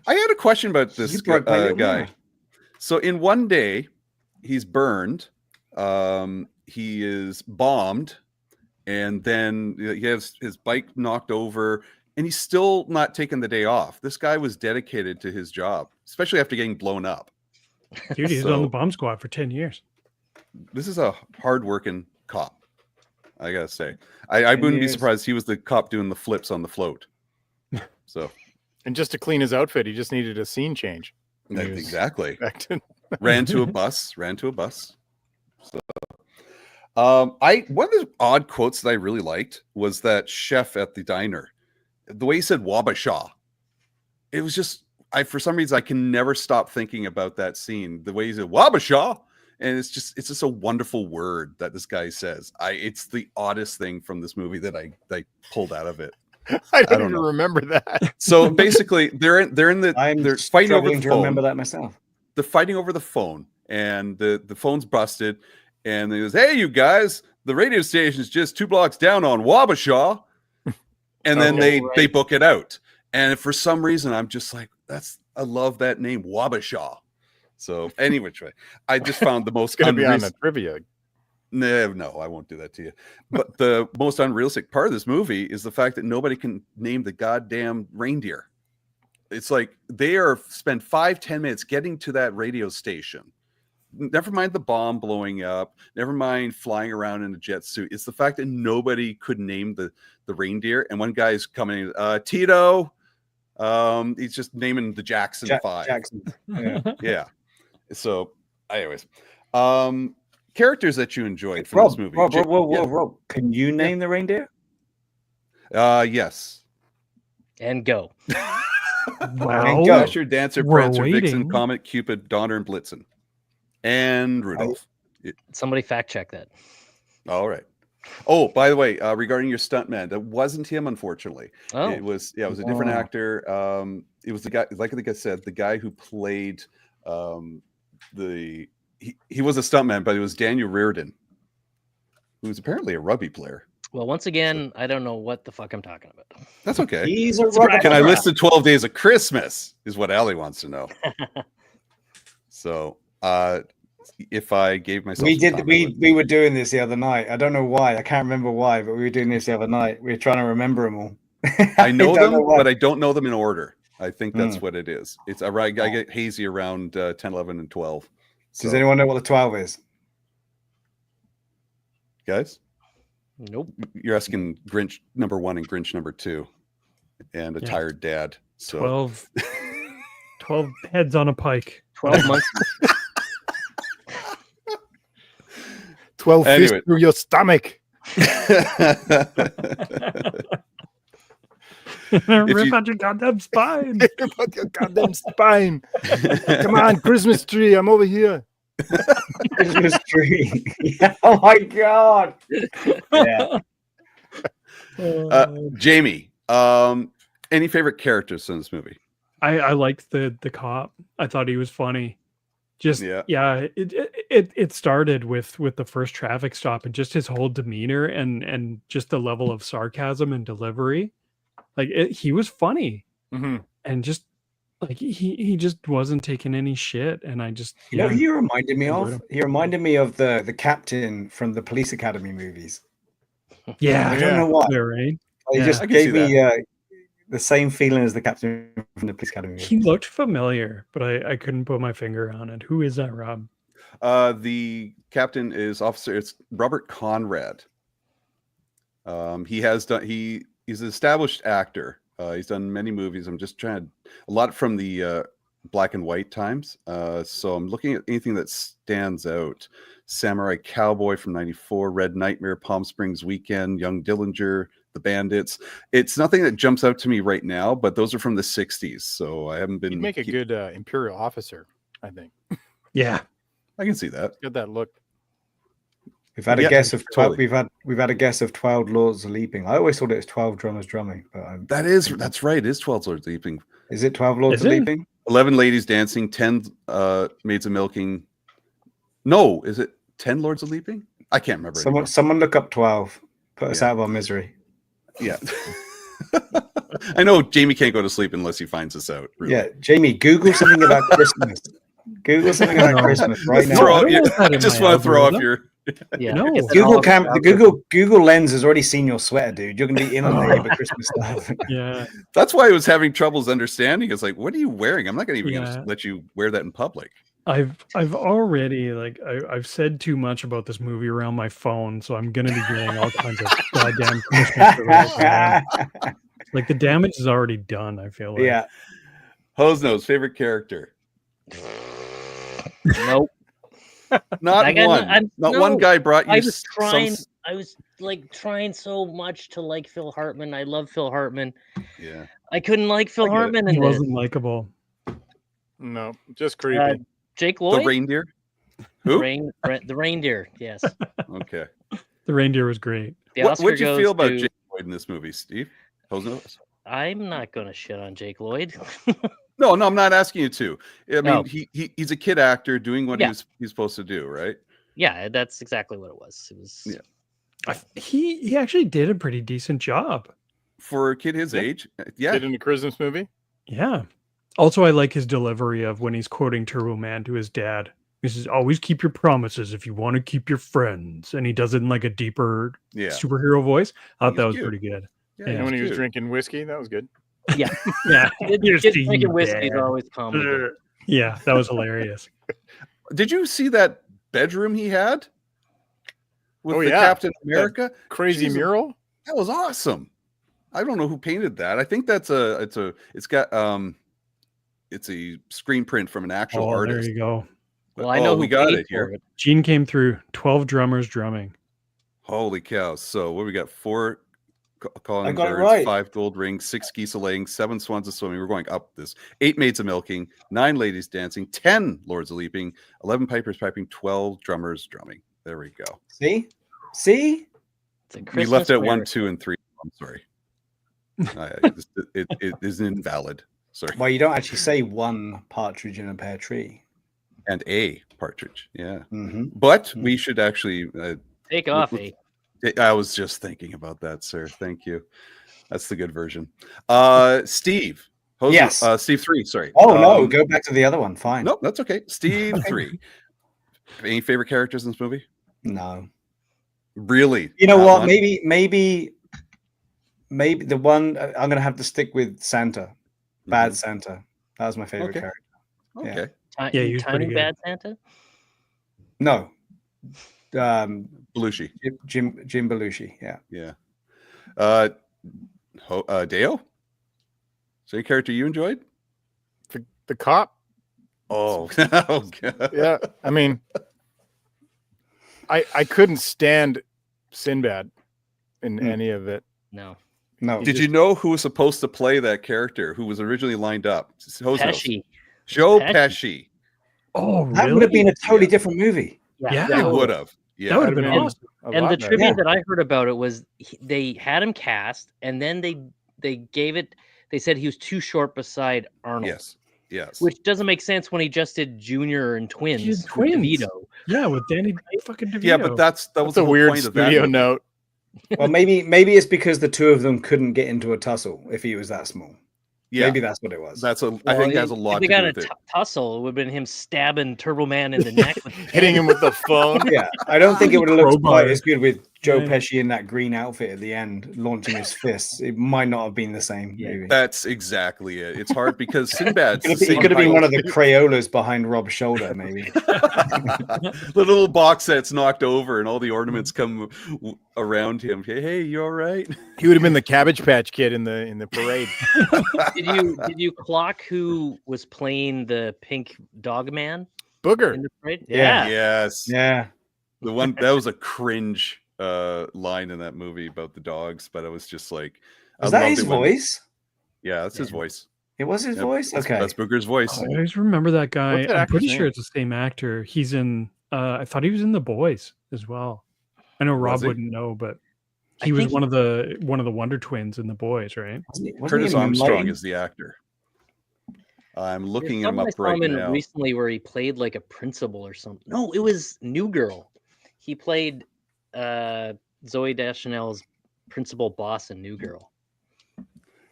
I had a question about this You broke my little guy. mirror. So in one day, he's burned. He is bombed, and then he has his bike knocked over, and he's still not taking the day off. This guy was dedicated to his job, especially after getting blown up. Dude, he's on the bomb squad for 10 years. This is a hardworking cop, I gotta say. I wouldn't be surprised he was the cop doing the flips on the float. So, And just to clean his outfit, he just needed a scene change. exactly. Acting. ran to a bus. So, one of the odd quotes that I really liked was that chef at the diner. The way he said Wabasha, it was just for some reason I can never stop thinking about that scene. The way he said Wabasha, and it's just a wonderful word that this guy says. It's the oddest thing from this movie that I pulled out of it. I don't even remember that. So basically, they're fighting over the to phone. remember that myself. They're fighting over the phone, and the phone's busted. And he goes, "Hey, you guys, the radio station is just 2 blocks down on Wabasha." And then they book it out. And for some reason, I'm just like, I love that name, Wabasha. So anyway, I just found the most Going to be on the trivia. No, I won't do that to you. But the most unrealistic part of this movie is the fact that nobody can name the goddamn reindeer. It's like they spend 5-10 minutes getting to that radio station. Never mind the bomb blowing up. Never mind flying around in a jet suit. It's the fact that nobody could name the reindeer. And one guy's coming in, Tito. He's just naming the Jackson 5. Jackson. Yeah. Yeah. So, anyways, characters that you enjoyed from Rob, this movie. Rob, can you name the reindeer? Yes. And go. Wow. Dasher, Dancer, We're Prancer, Vixen, waiting. Comet, Cupid, Donner, and Blitzen. And Rudolph. Somebody fact check that. All right. Oh, by the way, regarding your stuntman, that wasn't him, unfortunately. Oh, It was a different actor. It was the guy, like I said, the guy who played he was a stuntman, but it was Daniel Reardon, who's apparently a rugby player. well, once again, I don't know what the fuck I'm talking about. That's okay. He's a rugby Can I player. list the 12 days of Christmas? Is what Allie wants to know. So, if I gave myself, We were doing this the other night. I don't know why. I can't remember why, but we were doing this the other night. We were trying to remember them all. I know don't them, why. but I don't know them in order. I think that's what it is. It's I get hazy around 10, 11, and 12. Does So, anyone know what the 12 is? guys? Nope. You're asking Grinch number 1 and Grinch number 2, and a tired dad. So 12 heads on a pike. 12 months. 12 fists Anyway. through your stomach. Rip out your goddamn spine. About your goddamn spine. Come on, Christmas tree. I'm over here. Christmas tree. Oh my god. Yeah. Jamie, any favorite characters in this movie? I liked the cop. I thought he was funny. Just Yeah. It started with the first traffic stop and just his whole demeanor and just the level of sarcasm and delivery. Like he was funny, Mm-hmm. and just like he just wasn't taking any shit. And I just You know who he reminded me Enjoyed of? him. He reminded me of the captain from the Police Academy movies. yeah, I don't know why. yeah, right. He Yeah, just I can gave see me the same feeling as the captain from the Police Academy movies. He looked familiar, but I couldn't put my finger on it. Who is that, Rob? The captain is it's Robert Conrad. He's an established actor. He's done many movies. I'm just trying a lot from the black and white times. So I'm looking at anything that stands out. Samurai Cowboy from '94, Red Nightmare, Palm Springs Weekend, Young Dillinger, the bandits. It's nothing that jumps out to me right now, but those are from the 60s. So I haven't been. He'd make a good Imperial officer, I think. Yeah. I can see that. Got that look. We've had a Yeah, guess of 12. totally. We've had a guess of 12 Lords of Leaping. I always thought it was 12 drummers drumming, but That's right. It is 12 Lords Leaping. is it 12 Lords Is of it? Leaping? 11 ladies dancing, 10 maids of milking. No, is it 10 Lords of Leaping? I can't remember. Someone look up 12. Put us Yeah. out of our misery. Yeah. I know Jamie can't go to sleep unless he finds this out. Really. Yeah, Jamie, Google something about Christmas. Google something about Christmas right now. No, I don't want that I in just my want to throw off algorithm. your. Yeah. No. get that Google all cam the algorithm. Google Lens has already seen your sweater, dude. You're gonna be inundated with Christmas stuff. Yeah. That's why I was having troubles understanding. It's like, what are you wearing? I'm not going to even Yeah. let you wear that in public. I've already I've said too much about this movie around my phone, so I'm gonna be getting all kinds of goddamn Christmas related around. Like the damage is already done, I feel like. Yeah. Hose Nose, favorite character? Nope. Not I got one. no- Not no. one guy brought you I was some. trying. I was like trying so much to like Phil Hartman. I love Phil Hartman. Yeah. I couldn't like Phil I get it. Hartman He in this. wasn't likable. No, just creepy. Jake The Lloyd. reindeer? Who? The reindeer. Yes. Okay. The reindeer was great. The What Oscar would you goes feel about to- Jake Lloyd in this movie, Steve? Hose Nose? I'm not gonna shit on Jake Lloyd. No, I'm not asking you to. I mean, No. he's a kid actor doing what Yeah. he's supposed to do, right? Yeah, that's exactly what it was. It was. Yeah. He actually did a pretty decent job. For a kid his Yeah. age, yeah. Did in a Christmas movie. Yeah. Also, I like his delivery of when he's quoting Turboman to his dad. He says, "Always keep your promises if you want to keep your friends," and he does it in like a deeper Yeah. superhero voice. I thought He's that was cute. pretty good. Yeah, Yeah. And when he was cute. drinking whiskey, that was good. Yeah. Yeah. Here's to you, Drinking whiskey is Dad. always comedy. Yeah, that was hilarious. Did you see that bedroom he had with Oh, the yeah. Captain America? Crazy Jesus. mural. That was awesome. I don't know who painted that. I think it's a screen print from an actual Oh, there artist. you go. Well, I know we who got paid it for here. it. Gene came through. 12 drummers drumming. Holy cow! So what we got? 4 calling I got it birds, right. 5 gold rings, 6 geese a laying, 7 swans a swimming. We're going up this. 8 maids a milking, 9 ladies dancing, 10 lords a leaping, 11 pipers piping, 12 drummers drumming. There we go. See? It's a We Christmas left out 1, miracle. 2, and 3. I'm sorry. It is invalid. Sorry. Well, you don't actually say one partridge in a pear tree. And a partridge. Yeah. Mm-hmm. But we should actually. Take off, eh? I was just thinking about that, sir. Thank you. That's the good version. Steve. Yes. Steve 3. Sorry. Oh, no. Go back to the other one. Fine. Nope, that's okay. Steve 3. Any favorite characters in this movie? No. Really? You know Not what? one? Maybe the one I'm going to have to stick with Santa. Bad Santa. That was my favorite Okay. character. Okay. Yeah, he was pretty Tiny good. Bad Santa. No. Belushi. Jim Belushi. Yeah. Yeah. Dayo? Is there any character you enjoyed? The cop. Oh, oh God. Yeah. I mean, I couldn't stand Sinbad in any of it. No. No. Did you know who was supposed to play that character? Who was originally lined up? Pesci. Joe Pesci. Pesci. Oh, really? That would have been a totally Yeah. different movie. Yeah. It totally. would have. Yeah. That would have been That'd awesome. a And lot the better. trivia Yeah. that I heard about it was they had him cast, and then they gave it. They said he was too short beside Arnold. Yes. Yes. Which doesn't make sense when he just did Junior and Twins. did with Twins. DeVito. Yeah, with Danny fucking DeVito. Yeah, but that was That's the a whole weird point of that studio movie. note. Well, maybe it's because the two of them couldn't get into a tussle if he was that small. Yeah, Maybe that's what it was. I think Well, has a if lot they to got do a with it. tussle, it would have been him stabbing Turboman in the neck. with Hitting him with the phone. Yeah, I don't think it would have looked Crowbar. quite as good with Joe Yeah. Pesci in that green outfit at the end, launching his fists. It might not have been the same. Yeah. Maybe That's exactly it. It's hard because Sinbad's it the could have been same one of the Crayolas behind Rob's shoulder, maybe. the little box set's knocked over and all the ornaments come around him. Hey, you all right? He would have been the Cabbage Patch Kid in the parade. did you clock who was playing the pink dog man Booger. in the parade? Yeah. Yes. Yeah, The one that was a cringe line in that movie about the dogs, but I was just like, Was I that loved his it when- voice? Yeah, that's his voice. It was his Yep, voice? Okay. That's Booger's voice. I always remember that guy. What's that I'm actor's pretty sure name? it's the same actor. He's in. I thought he was in The Boys as well. I know Rob he? wouldn't know, but I he was think one of the Wonder Twins in The Boys, right? Wasn't Curtis he in Armstrong Moonlighting? is the actor. I'm there's looking him something I up saw right him in now. recently where he played like a principal or something. No, it was New Girl. He played Zoe Deschanel's principal boss in New Girl.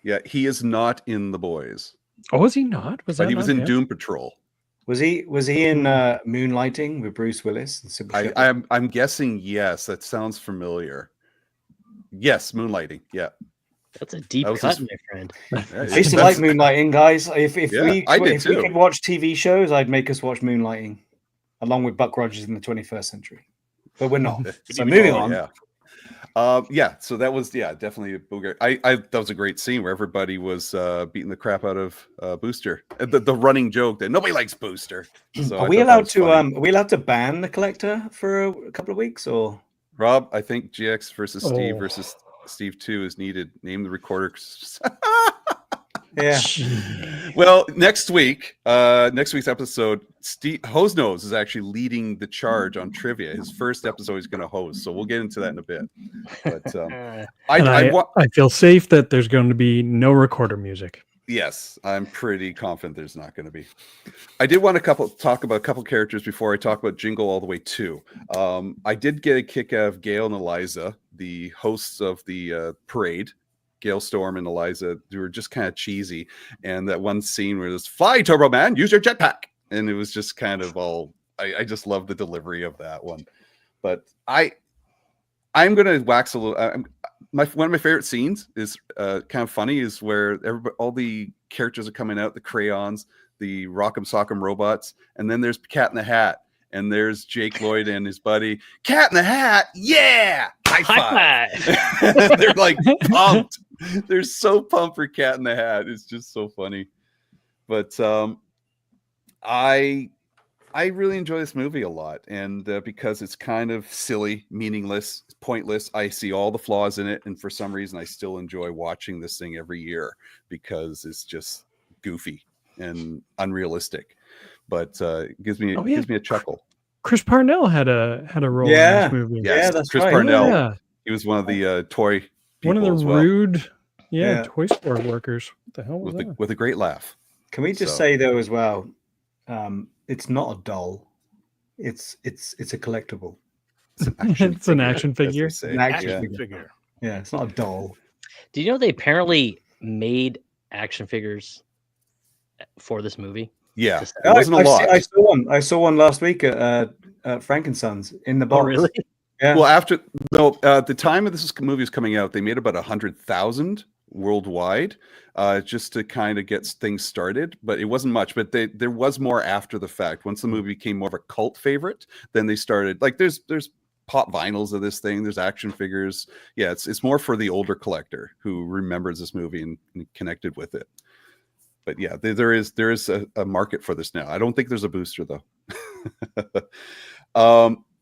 Yeah, he is not in The Boys, Oh, was he not? Was but that he was not in him? Doom Patrol. Was he in Moonlighting with Bruce Willis and Sybil Shepherd? I'm guessing yes. That sounds familiar. Yes, Moonlighting. Yeah. That's a deep That was cut, his- my friend. I used to like Moonlighting, guys. If Yeah, I did we too. could watch TV shows, I'd make us watch Moonlighting, along with Buck Rogers in the 21st century. But we're not. So moving on. Yeah. So that was definitely a booger. I that was a great scene where everybody was beating the crap out of Booster. The running joke that nobody likes Booster. So Are we allowed to ban the Collector for a couple of weeks, or Rob? I think GX versus Steve Oh. versus Steve 2 is needed. Name the recorder. yeah? Well, next week's episode, Steve Hosenose is actually leading the charge on trivia. His first episode he's going to host, so we'll get into that in a bit. But I feel safe that there's going to be no recorder music. yes, I'm pretty confident there's not going to be. I did want to talk about a couple characters before I talk about Jingle All the Way 2. I did get a kick out of Gail and Eliza, the hosts of the parade. Gail Storm and Eliza, they were just kind of cheesy. And that one scene where it was, fly, Turboman, use your jetpack. And it was just kind of all, I just love the delivery of that one. But I'm going to wax a little. One of my favorite scenes is kind of funny is where all the characters are coming out, the crayons, the Rock'em Sock'em robots. And then there's Cat in the Hat. And there's Jake Lloyd and his buddy, Cat in the Hat. Yeah. High five. They're like pumped. They're so pumped for Cat in the Hat. It's just so funny. But I really enjoy this movie a lot, and because it's kind of silly, meaningless, pointless. I see all the flaws in it, and for some reason, I still enjoy watching this thing every year because it's just goofy and unrealistic. But it gives me a chuckle. Chris Parnell had a role in this movie. Yes, that's Chris right. Parnell. Yeah. He was one of the toy people One of the as well, rude, Yeah. toy store workers. What the hell was that? with a great laugh. Can we just So- say though as well? It's not a doll. It's a collectible. It's an action as they figure. say. An action Yeah. figure. Yeah, it's not a doll. Do you know they apparently made action figures for this movie? Yeah, Just- it wasn't a lot. I saw one last week at Frankensons in the box. Oh, really? Yeah. Well, at the time of this movie was coming out, they made about 100,000 worldwide, just to kind of get things started. But it wasn't much. But there was more after the fact. Once the movie became more of a cult favorite, then they started like there's pop vinyls of this thing. There's action figures. Yeah, it's more for the older collector who remembers this movie and connected with it. But yeah, there is a market for this now. I don't think there's a booster though.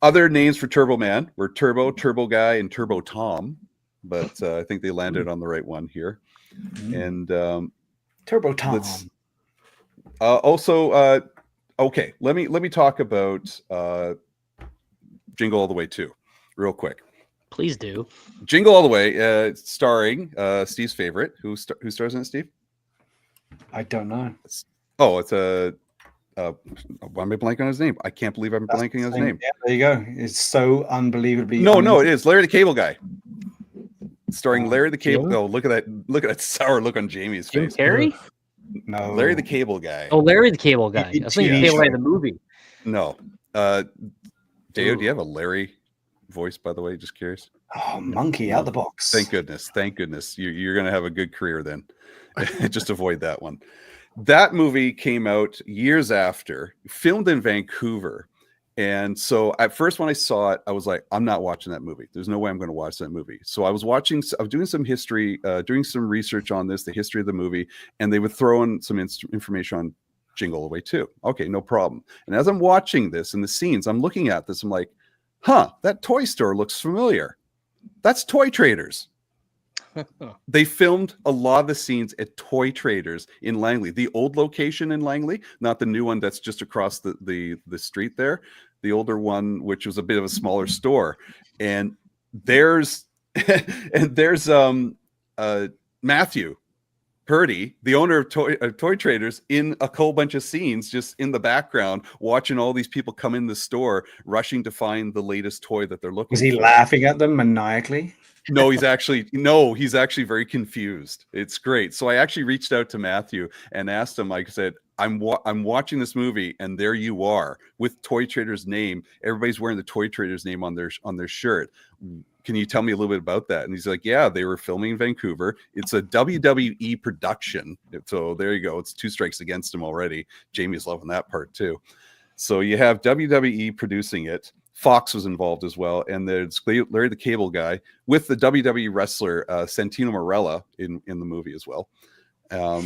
Other names for Turboman were Turbo Guy, and Turbo Tom, but I think they landed on the right one here. And Turbo Tom. okay, let me talk about Jingle All the Way 2 real quick. Please do. Jingle All the Way, starring Steve's favorite. Who stars in it, Steve? I don't know. Oh, it's a. Why am I blanking on his name? I can't believe I'm blanking on his name. Yeah, there you go. It's so unbelievably. No, it is Larry the Cable Guy. Starring Larry the Cable. Cable? Oh, look at that sour look on Jamie's Jim face. Carrey? No. Larry the Cable Guy. Oh, Larry the Cable Guy. I was thinking TV Cable Guy show. the movie. No. Dayo, do you have a Larry voice, by the way? Just curious. Oh, monkey out the box. Thank goodness. You're going to have a good career then. Just avoid that one. That movie came out years after, filmed in Vancouver. And so at first when I saw it, I was like, I'm not watching that movie. There's no way I'm going to watch that movie. So I was doing some history, doing some research on this, the history of the movie, and they would throw in some information on Jingle All the Way 2. Okay, no problem. And as I'm watching this and the scenes, I'm looking at this, I'm like, that toy store looks familiar. That's Toy Traders. They filmed a lot of the scenes at Toy Traders in Langley, the old location in Langley, not the new one that's just across the street there, the older one, which was a bit of a smaller store. And there's Matthew Purdy, the owner of Toy Traders, in a whole bunch of scenes, just in the background, watching all these people come in the store, rushing to find the latest toy that they're looking for. Was he laughing at them maniacally? No, he's actually very confused. It's great. So I actually reached out to Matthew and asked him, like I said, I'm watching this movie, and there you are with Toy Traders' name. Everybody's wearing the Toy Traders' name on their shirt. Can you tell me a little bit about that? And he's like, yeah, they were filming in Vancouver. It's a WWE production. So there you go. It's 2 strikes against him already. Jamie's loving that part too. So you have WWE producing it. Fox was involved as well. And there's Larry the Cable Guy with the WWE wrestler Santino Marella in the movie as well.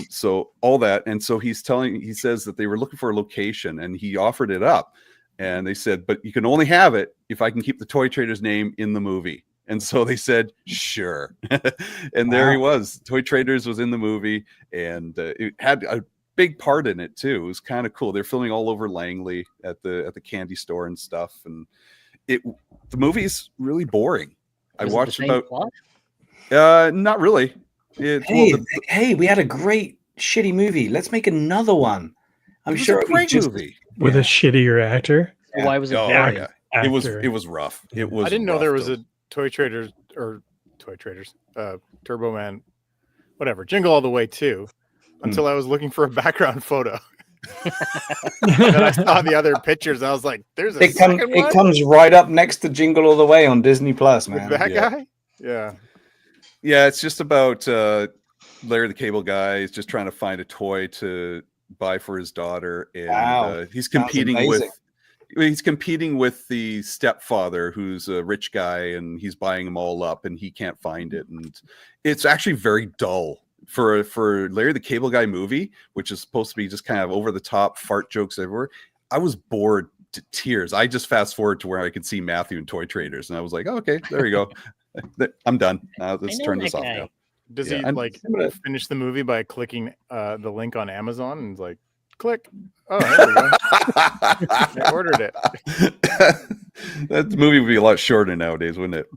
So all that. And so he says that they were looking for a location, and he offered it up. And they said, but you can only have it if I can keep the Toy Traders name in the movie. And so they said, sure. And there he was. Toy Traders was in the movie, and it had a big part in it too. It was kind of cool. They're filming all over Langley at the candy store and stuff. And the movie's really boring. I watched about plot? Not really. Hey, we had a great shitty movie. Let's make another one. I'm sure it's a great movie with a shittier actor. So why was it? Yeah. It was rough. It was. I didn't know there was a Toy Traders Turboman, whatever, Jingle All The Way too, until I was looking for a background photo. And I saw the other pictures. I was like, "There's a second one?" It comes right up next to Jingle All The Way on Disney Plus, man. With that guy, yeah. It's just about Larry the Cable Guy. He's just trying to find a toy to buy for his daughter, and he's competing with the stepfather, who's a rich guy, and he's buying them all up, and he can't find it. And it's actually very dull for Larry the Cable Guy movie, which is supposed to be just kind of over the top fart jokes everywhere. I was bored to tears. I just fast forward to where I could see Matthew in Toy Traders, and I was like, oh, okay, there you go. I'm done. Let's turn this off now. Does he finish the movie by clicking the link on Amazon and like, click? Oh, there we go. I ordered it. That movie would be a lot shorter nowadays, wouldn't it?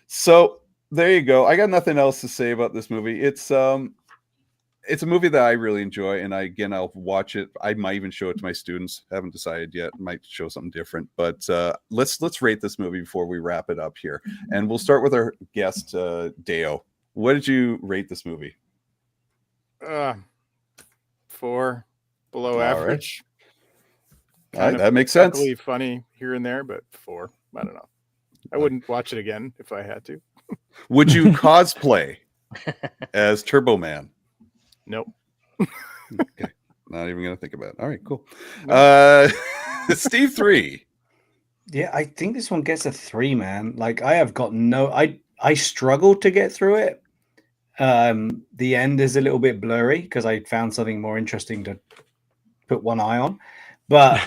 So there you go. I got nothing else to say about this movie. It's a movie that I really enjoy, and I'll watch it. I might even show it to my students. Haven't decided yet. Might show something different. But let's rate this movie before we wrap it up here, and we'll start with our guest, Dayo. What did you rate this movie? 4, below average. All right, that makes sense. Funny here and there, but 4. I don't know. I wouldn't watch it again if I had to. Would you cosplay as Turboman? Nope. Okay, not even gonna think about it. All right, cool. Steve 3. Yeah, I think this one gets a 3, man. Like I struggled to get through it. The end is a little bit blurry because I found something more interesting to put one eye on. But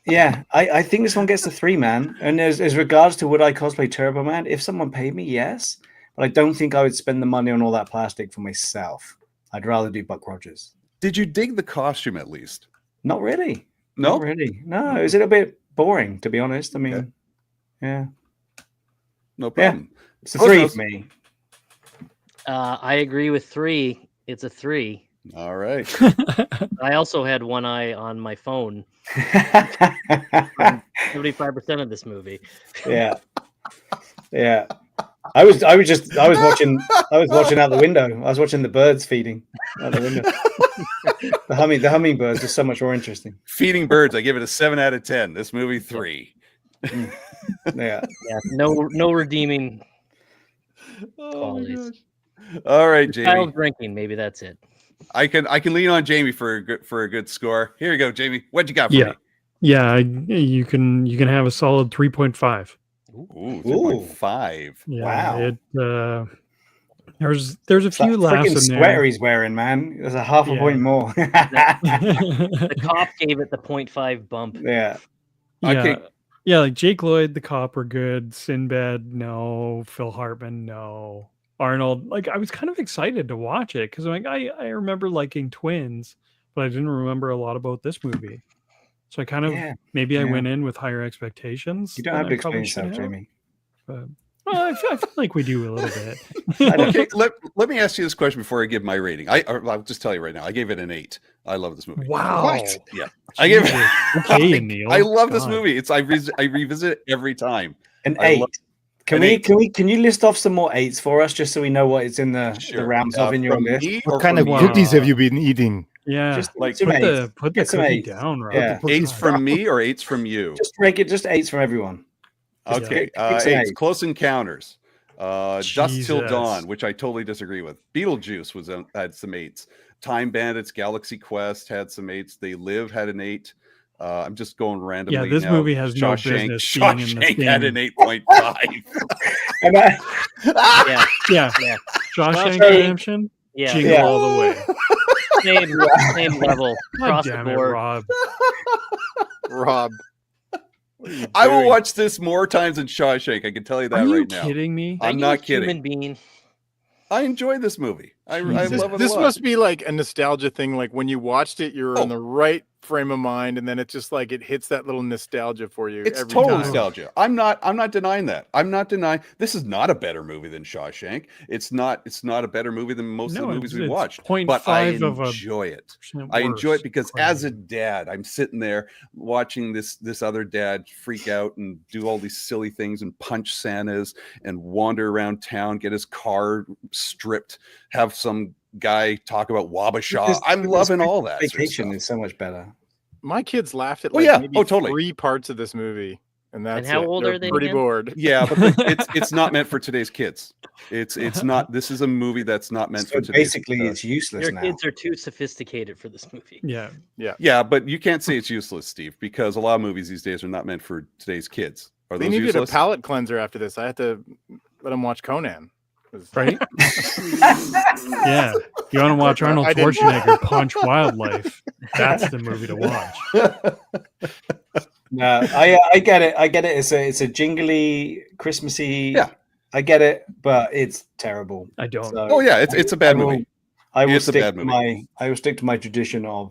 I think this one gets a 3, man. And as regards to would I cosplay Turboman, if someone paid me, yes. But I don't think I would spend the money on all that plastic for myself. I'd rather do Buck Rogers. Did you dig the costume at least? Not really. No? Not really. No, it was a little bit boring, to be honest. I mean, yeah. No problem. Yeah. It's a 3 for me. I agree with 3. It's a 3. All right. I also had one eye on my phone. 75% of this movie. Yeah. I was watching out the window. I was watching the birds feeding out the window. The hummingbirds are so much more interesting. Feeding birds, I give it a 7 out of 10. This movie 3. Yeah. No redeeming qualities. All right, Jamie. Child drinking, maybe that's it. I can lean on Jamie for a good score. Here you go, Jamie. What you got for me? Yeah, you can have a solid 3.5. Ooh, 3.5. Yeah, wow. There's a few laughs in there. Sweater he's wearing, man. There's a half a point more. The cop gave it the 0.5 bump. Yeah. Okay. Yeah, like Jake Lloyd, the cop, were good. Sinbad, no. Phil Hartman, no. Arnold, like I was kind of excited to watch it because like I remember liking Twins, but I didn't remember a lot about this movie. So I kind of maybe I went in with higher expectations. You don't than have to I explain probably should yourself, have. Jamie. But, well, I feel like we do a little bit. Okay, let me ask you this question before I give my rating. I'll just tell you right now. I gave it an 8. I love this movie. Wow. What? Yeah, I gave it. Okay, Neil. I love this God. movie. I revisit it every time. An I 8. love- Can you list off some more 8s for us just so we know what it's in the rounds of in your from list? me What or kind from of you? cookies have you been eating? Yeah, Just like, some put 8s. the Get some cookie 8s. down, Rob. Yeah. 8s from me or 8s from you? Just break it. Just 8s from everyone. Okay, pick some 8s. eights. Close Encounters. Dusk Till Jesus. Dawn, which I totally disagree with. Beetlejuice had some 8s. Time Bandits, Galaxy Quest had some 8s. They Live had an 8. I'm just going randomly. Yeah, this now. movie has no business being in the Shawshank had an same- 8.5. And I- Yeah, Yeah, yeah, Shawshank Shawshank- Redemption, yeah. Jingle Yeah. All the Way. Same level God across the damn it, board. Rob. Rob. What are you I will doing? watch this more times than Shawshank. I can tell you that Are you right now. kidding me? Are I'm you not a kidding. Human being. I enjoy this movie. I Jesus. love it a This lot. must be like a nostalgia thing. Like when you watched it, you were in the right frame of mind, and then it just like it hits that little nostalgia for you. It's every total time. nostalgia. I'm not denying that. I'm not denying this is not a better movie than Shawshank. It's not a better movie than most of the movies we watched. But I 0.5 of a enjoy it. percent I enjoy worse. it because Crazy. as a dad, I'm sitting there watching this other dad freak out and do all these silly things and punch Santas and wander around town, get his car stripped, have some guy talk about Wabasha. Because I'm loving all that. sort of Vacation stuff. is so much better. My kids laughed at Oh, like yeah. maybe Oh, totally. 3 parts of this movie, and that's how it. old They're are they Pretty again? bored. Yeah, but it's not meant for today's kids. It's not. This is a movie that's not meant So for today's. basically, it's useless Your now. kids are too sophisticated for this movie. Yeah. Yeah, but you can't say it's useless, Steve, because a lot of movies these days are not meant for today's kids. Are They those needed useless? a palate cleanser after this. I had to let them watch Conan. 'Cause- Right? Yeah. You want to watch Arnold I didn't- Schwarzenegger punch wildlife? That's the movie to watch. No, I get it. I get it. It's a jingly, Christmassy. Yeah. I get it, but it's terrible. I don't. So Oh yeah, it's a bad movie. I will It's a stick bad to movie. I will stick to my tradition of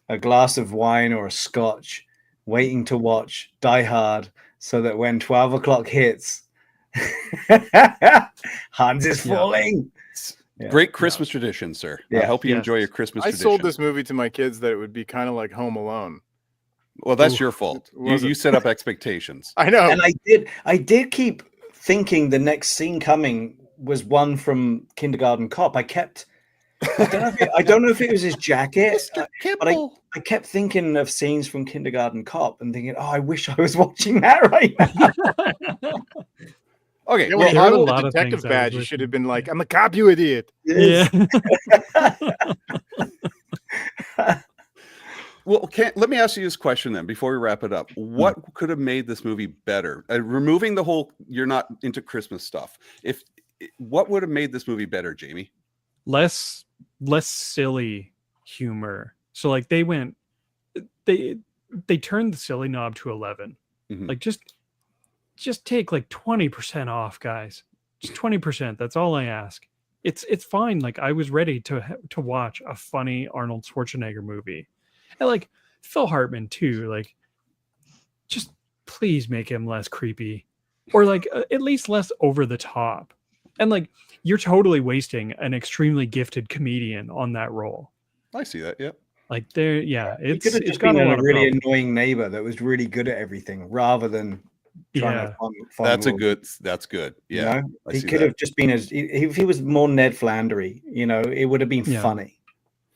a glass of wine or a scotch, waiting to watch Die Hard, so that when 12 o'clock hits, Hans is Yeah. falling. Yeah. Great Christmas tradition, sir. I Yeah. hope you Yes. enjoy your Christmas I tradition. sold this movie to my kids that it would be kind of like Home Alone. Well, that's Oof. your fault. It wasn't. You set up expectations. I know. And I did keep thinking the next scene coming was one from Kindergarten Cop. I don't know if it was his jacket, Mr. but I kept thinking of scenes from Kindergarten Cop and thinking, oh, I wish I was watching that right now. Okay, Yeah, well, when you there had were a the lot of detective things I was badge, you wishing- should have been like, "I'm a cop, you idiot." Yeah. Well, let me ask you this question then before we wrap it up. What could have made this movie better? Removing the whole you're not into Christmas stuff. What would have made this movie better, Jamie? less silly humor. So like they turned the silly knob to 11. Mhm. Like just take like 20% off, guys. Just 20%. That's all I ask. It's fine. Like I was ready to watch a funny Arnold Schwarzenegger movie. And like Phil Hartman too. Like just please make him less creepy or like at least less over the top. And like you're totally wasting an extremely gifted comedian on that role. I see that. Yeah. Like there, yeah, It it's could have it's just got been a a lot of really problems. annoying neighbor that was really good at everything rather than trying Yeah. to fun That's rules, good. you Yeah. know? I He see could that. have just been if he was more Ned Flandery, it would have been Yeah. funny.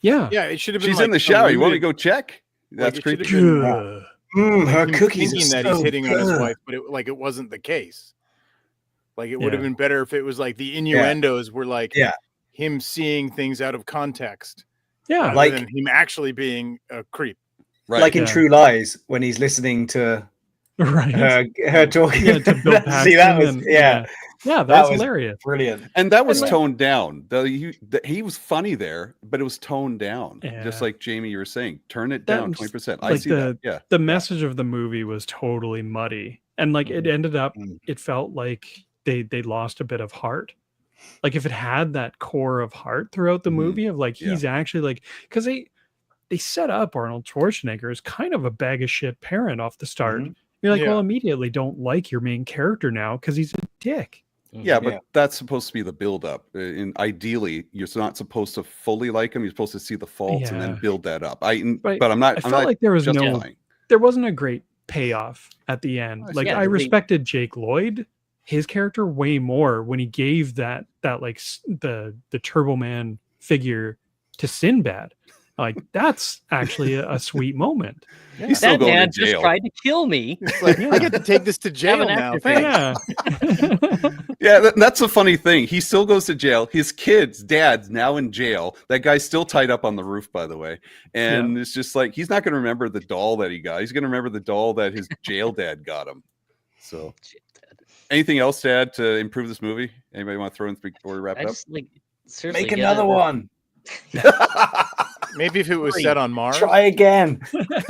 Yeah. Yeah, it should have been. She's like in the shower. You want to unlimited- go check? Like, That's it should creepy. have been, Good. Her him cookies thinking are that he's so hitting on his good. wife, but it wasn't the case. Like it would have Yeah. been better if it was like the innuendos were like Yeah. him seeing things out of context, Yeah. rather Like- than him actually being a creep. Right. Like in Yeah. True Lies when he's listening to Right. her talking. Yeah, to Bill See, that Paxton was and- yeah. Yeah, that That was was hilarious. brilliant. And that was like- toned down. He was funny there, but it was toned down. Just Yeah. like Jamie, you were saying, turn it That down was 20%. I like see that. Yeah. The message of the movie was totally muddy, and like it ended up, Mhm. it felt like they lost a bit of heart. Like if it had that core of heart throughout the Mhm. movie of like Yeah. he's actually like, because they set up Arnold Schwarzenegger as kind of a bag of shit parent off the start. Mhm. You're like, Yeah. well, immediately don't like your main character now because he's a dick. Yeah, but Yeah. that's supposed to be the build-up. And ideally, you're not supposed to fully like him. You're supposed to see the faults and then Yeah. build that up. But But I'm not. I I'm felt not like there was justifying. there wasn't a great payoff at the end. I Like see. Yeah, I they- respected Jake Lloyd, his character, way more when he gave that like the Turboman figure to Sinbad. Like that's actually a sweet moment. He's still That going man to just jail. tried to kill me. It's like, I get to take this to jail an now. actor Thanks. Yeah. Yeah, that's a funny thing. He still goes to jail. His dad's now in jail. That guy's still tied up on the roof, by the way. And it's just like he's not going to remember the doll that he got. He's going to remember the doll that his jail dad got him. So, anything else to add to improve this movie? Anybody want to throw in before we wrap I it just like seriously Make get another it. one. up? Maybe if it was set on Mars. Try again.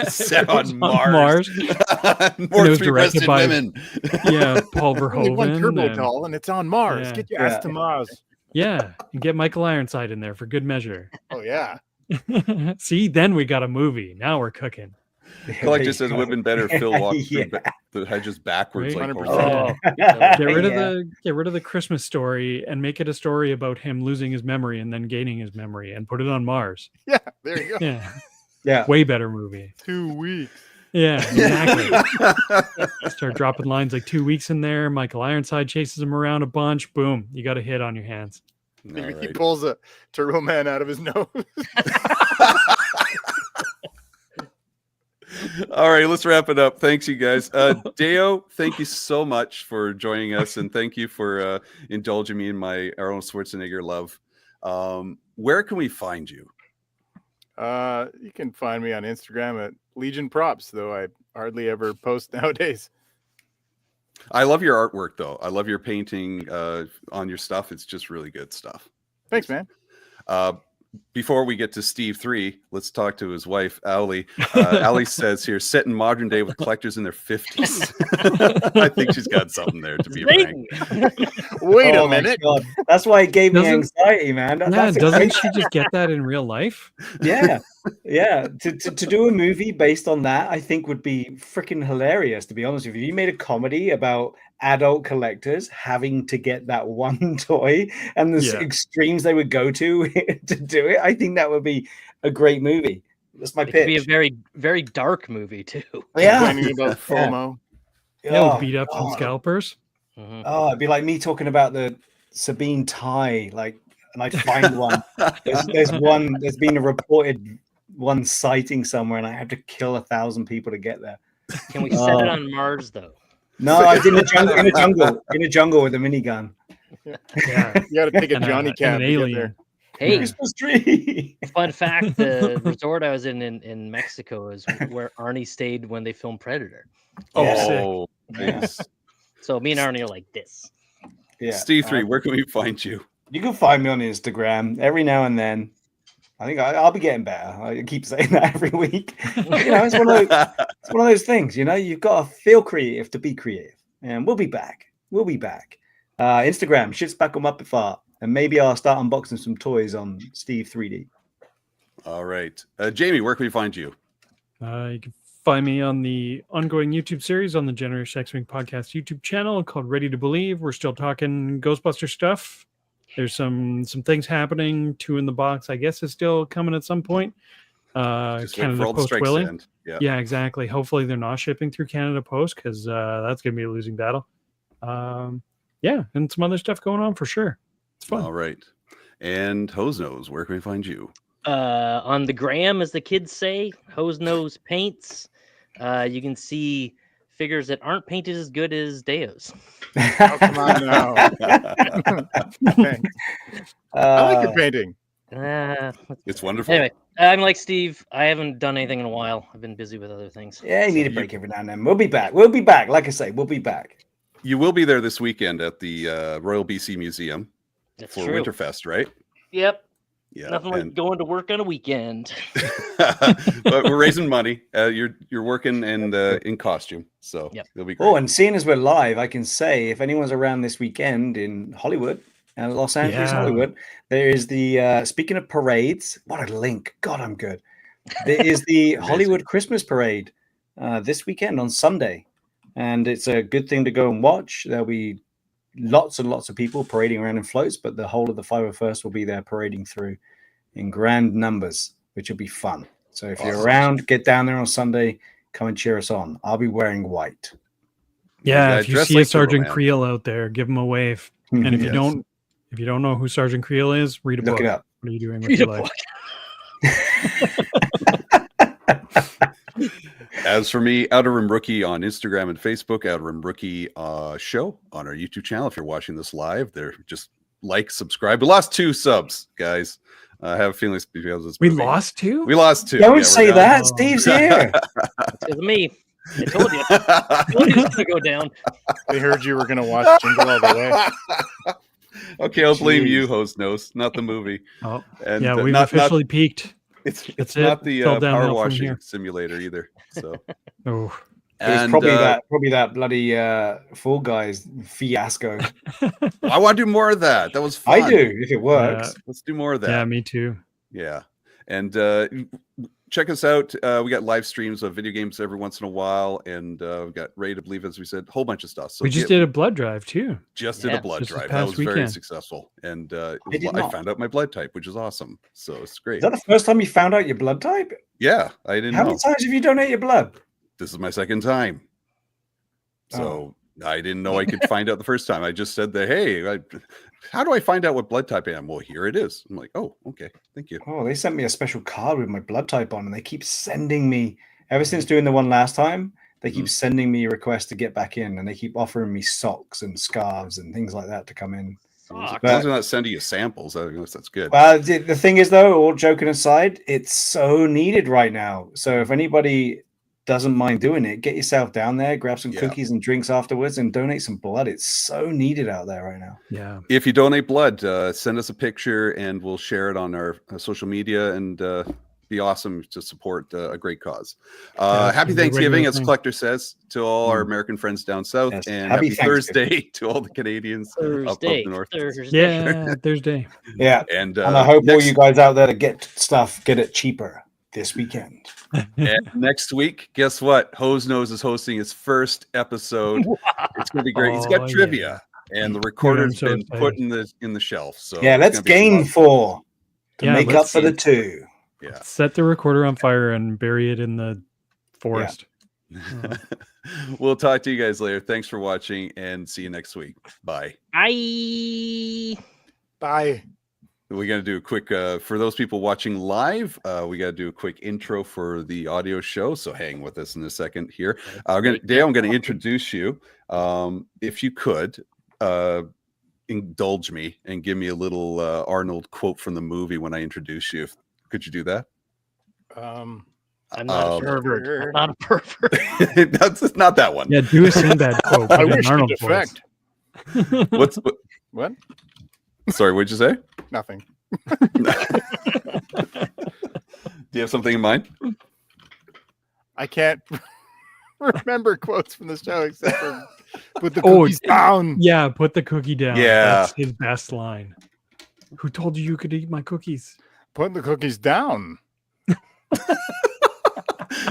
Set on Mars. More it was three-breasted directed by- women. Yeah, Paul Only one Verhoeven. turbo and- doll, and it's on Mars. Yeah. Get your ass to Mars. Yeah, and get Michael Ironside in there for good measure. Oh yeah. See, then we got a movie. Now we're cooking. Like just says, it would have been better if Phil walked through Yeah. the hedges backwards. Right. Like 100%. Homer. Oh, Get rid of Yeah. the Christmas story and make it a story about him losing his memory and then gaining his memory and put it on Mars. Yeah. There you go. Yeah, Yeah. way better movie. 2 weeks. Yeah, exactly. Start dropping lines like 2 weeks in there. Michael Ironside chases him around a bunch. Boom, you got a hit on your hands. All Maybe he right. pulls a Turboman out of his nose. All right, let's wrap it up. Thanks, you guys. Dayo, thank you so much for joining us, and thank you for indulging me in my Arnold Schwarzenegger love. Where can we find you? You can find me on Instagram at Legion Props, though I hardly ever post nowadays. I love your artwork, though. I love your painting on your stuff. It's just really good stuff. Thanks, man. Before we get to Steve 3, let's talk to his wife, Ali. Ali says here, set in modern day with collectors in their 50s. I think she's got something there, to be frank. Wait Oh a my minute. God. That's why it gave me Doesn't- anxiety, man. Yeah, That's doesn't she just get that in real life? Yeah, yeah. To do a movie based on that, I think would be freaking hilarious. To be honest with you, you made a comedy about adult collectors having to get that one toy and the Yeah. extremes they would go to do it. I think that would be a great movie. That's my It could be a pitch. very, very dark movie too. Yeah. Complaining about FOMO. Yeah, Oh, beat ups and God. scalpers. Mhm. Oh, it'd be like me talking about the Sabine tie, like, and I find one. There's been a reported one sighting somewhere, and I have to kill 1,000 people to get there. Can we set it on Mars though? No, I was in the jungle with a minigun. Yeah. You got to take a And Johnny and cab an to get alien. there. Hey, Christmas tree. fun fact: the resort I was in Mexico is where Arnie stayed when they filmed Predator. Oh, Yeah. nice. So me and Arnie are like this. Yeah. Steve 3, where can we find you? You can find me on Instagram every now and then. I think I'll be getting better. I keep saying that every week. But, you know, it's one of those things. You know, you've got to feel creative to be creative, and we'll be back. We'll be back. Instagram, shit's back on Muppet Fart, and maybe I'll start unboxing some toys on Steve 3D. All right. Jamie, where can we find you? You can find me on the ongoing YouTube series on the Generation X-Wing podcast YouTube channel called Ready to Believe. We're still talking Ghostbuster stuff. There's some things happening. 2 in the Box, I guess, is still coming at some point. Just wait for Canada all the Post strikes to willing. end. Yeah. Yeah, exactly. Hopefully they're not shipping through Canada Post because that's going to be a losing battle. Yeah, and some other stuff going on for sure. It's fun. All right. And Hose Nose, where can we find you? On the gram, as the kids say, Hose Nose Paints. You can see figures that aren't painted as good as Dayo's. Oh, come on now. Thanks. I like your painting. It's wonderful. Anyway, I'm like Steve. I haven't done anything in a while. I've been busy with other things. Yeah, you need a break every now and then. We'll be back. We'll be back. Like I say, we'll be back. You will be there this weekend at the Royal BC Museum That's for true. Winterfest, right? Yep. Yeah. Nothing like going to work on a weekend. But we're raising money. You're working and in costume, so Yep. it'll be great. Oh, and seeing as we're live, I can say if anyone's around this weekend in Hollywood and Los Angeles, Yeah. Hollywood, there is the speaking of parades. What a link! God, I'm good. There is the Amazing. Hollywood Christmas Parade this weekend on Sunday, and it's a good thing to go and watch. There'll be lots and lots of people parading around in floats, but the whole of the 501st will be there parading through in grand numbers, which will be fun. So if you're Awesome. around, get down there on Sunday. Come and cheer us on. I'll be wearing white. Yeah, Yeah, if you dress see like a Sergeant Turboman. Creel out there, give him a wave. And if Yes. you don't know who Sergeant Creel is, read a Look book. it up. What are you doing with Read your a life? As for me, Outer Rim Rookie on Instagram and Facebook, Outer Rim Rookie show on our YouTube channel. If you're watching this live, there, just like, subscribe. We lost 2 subs, guys. I have a feeling it's because of this We movie. lost 2? We lost 2. Don't Yeah, we're say down. that. Oh. Steve's here. Because of me. I told you. I told you it's gonna go down. They heard you were going to watch Jingle All The Way. Okay, I'll blame Jeez. you, host nose, not the movie. Oh, And yeah, we've not, officially peaked. it's That's not it. the Fell downhill power from washing here. simulator either. So Oh, It was and probably that bloody Fall Guys fiasco. I want to do more of that. That was fun. I do if it works. Let's do more of that. yeah, me too. Yeah. And check us out. We got live streams of video games every once in a while, and we've got Ray to Believe, as we said, a whole bunch of stuff. So We just did a blood drive too. did Yeah, a blood just this drive. That past was very weekend. successful, and did I not. found out my blood type, which is awesome. So it's great. Is that the first time you found out your blood type? Yeah, I didn't How know. many times have you donated your blood? This is my second time, so I didn't know I could find out the first time. I just said that, hey, how do I find out what blood type I am? Well, here it is. I'm like, oh, okay, thank you. Oh, they sent me a special card with my blood type on, and they keep sending me, ever since doing the one last time, they keep sending me requests to get back in, and they keep offering me socks and scarves and things like that to come in. As long as But- they're not sending you samples, I guess that's good. Well, the thing is, though, all joking aside, it's so needed right now. So if anybody doesn't mind doing it, get yourself down there, grab some Yeah. cookies and drinks afterwards, and donate some blood. It's so needed out there right now. Yeah. If you donate blood, send us a picture and we'll share it on our social media, and be awesome to support a great cause. Yeah, Happy it's a Thanksgiving, regular as thing. Collector says, to all our American friends down south, Yes, and happy happy Thanksgiving. Thursday to all the Canadians up Thursday. north. Thursday. Yeah, Thursday. Yeah. And, And I hope all next, you guys out there that get stuff, get it cheaper this weekend. and next week, guess what? Hose Nose is hosting his first episode. It's going to be great. He's Oh, got trivia, and the recorder's so been put excited. in the shelf. So Yeah, it's let's gonna be some gain awesome- 4 to Yeah, make up let's for the see. 2. Yeah. Set the recorder on fire and bury it in the forest. We'll talk to you guys later. Thanks for watching, and see you next week. Bye. Bye. Bye. We got to do a quick for those people watching live. We got to do a quick intro for the audio show. So hang with us in a second here. Dale, I'm going to introduce you. If you could indulge me and give me a little Arnold quote from the movie when I introduce you. Could you do that? Um, I'm not a pervert. I'm not a pervert. That's not that one. Yeah, do a Sinbad quote. I but in wish to Arnold voice. defect. What? What? Sorry, what'd you say? Nothing. Do you have something in mind? I can't remember quotes from the show except for put the Oh, cookies down. Yeah, put the cookie down. Yeah. That's his best line. Who told you could eat my cookies? Put the cookies down.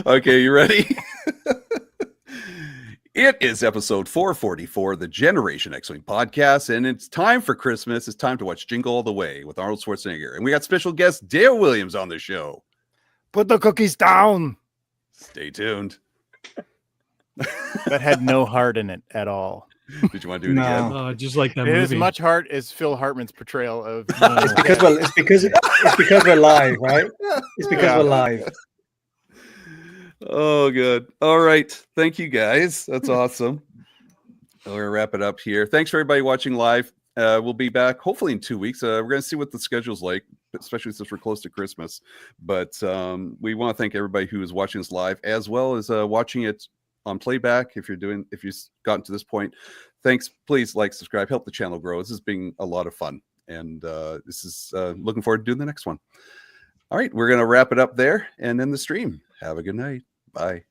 Okay, you ready? It is episode 444 of the Generation X-Wing podcast, and it's time for Christmas. It's time to watch Jingle All The Way with Arnold Schwarzenegger. And we got special guest Dayo Williams on the show. Put the cookies down. Stay tuned. That had no heart in it at all. Did you want to do it No. again? Just like that It movie. has as much heart as Phil Hartman's portrayal of. It's because we're live, right? It's because Yeah. we're live. Oh, good. All right. Thank you, guys. That's awesome. We're going to wrap it up here. Thanks for everybody watching live. We'll be back hopefully in 2 weeks. We're going to see what the schedule's like, especially since we're close to Christmas. But we want to thank everybody who is watching us live, as well as watching it on playback. If you've gotten to this point, thanks. Please like, subscribe, help the channel grow. This has been a lot of fun, and this is looking forward to doing the next one. All right, we're going to wrap it up there and end the stream. Have a good night. Bye.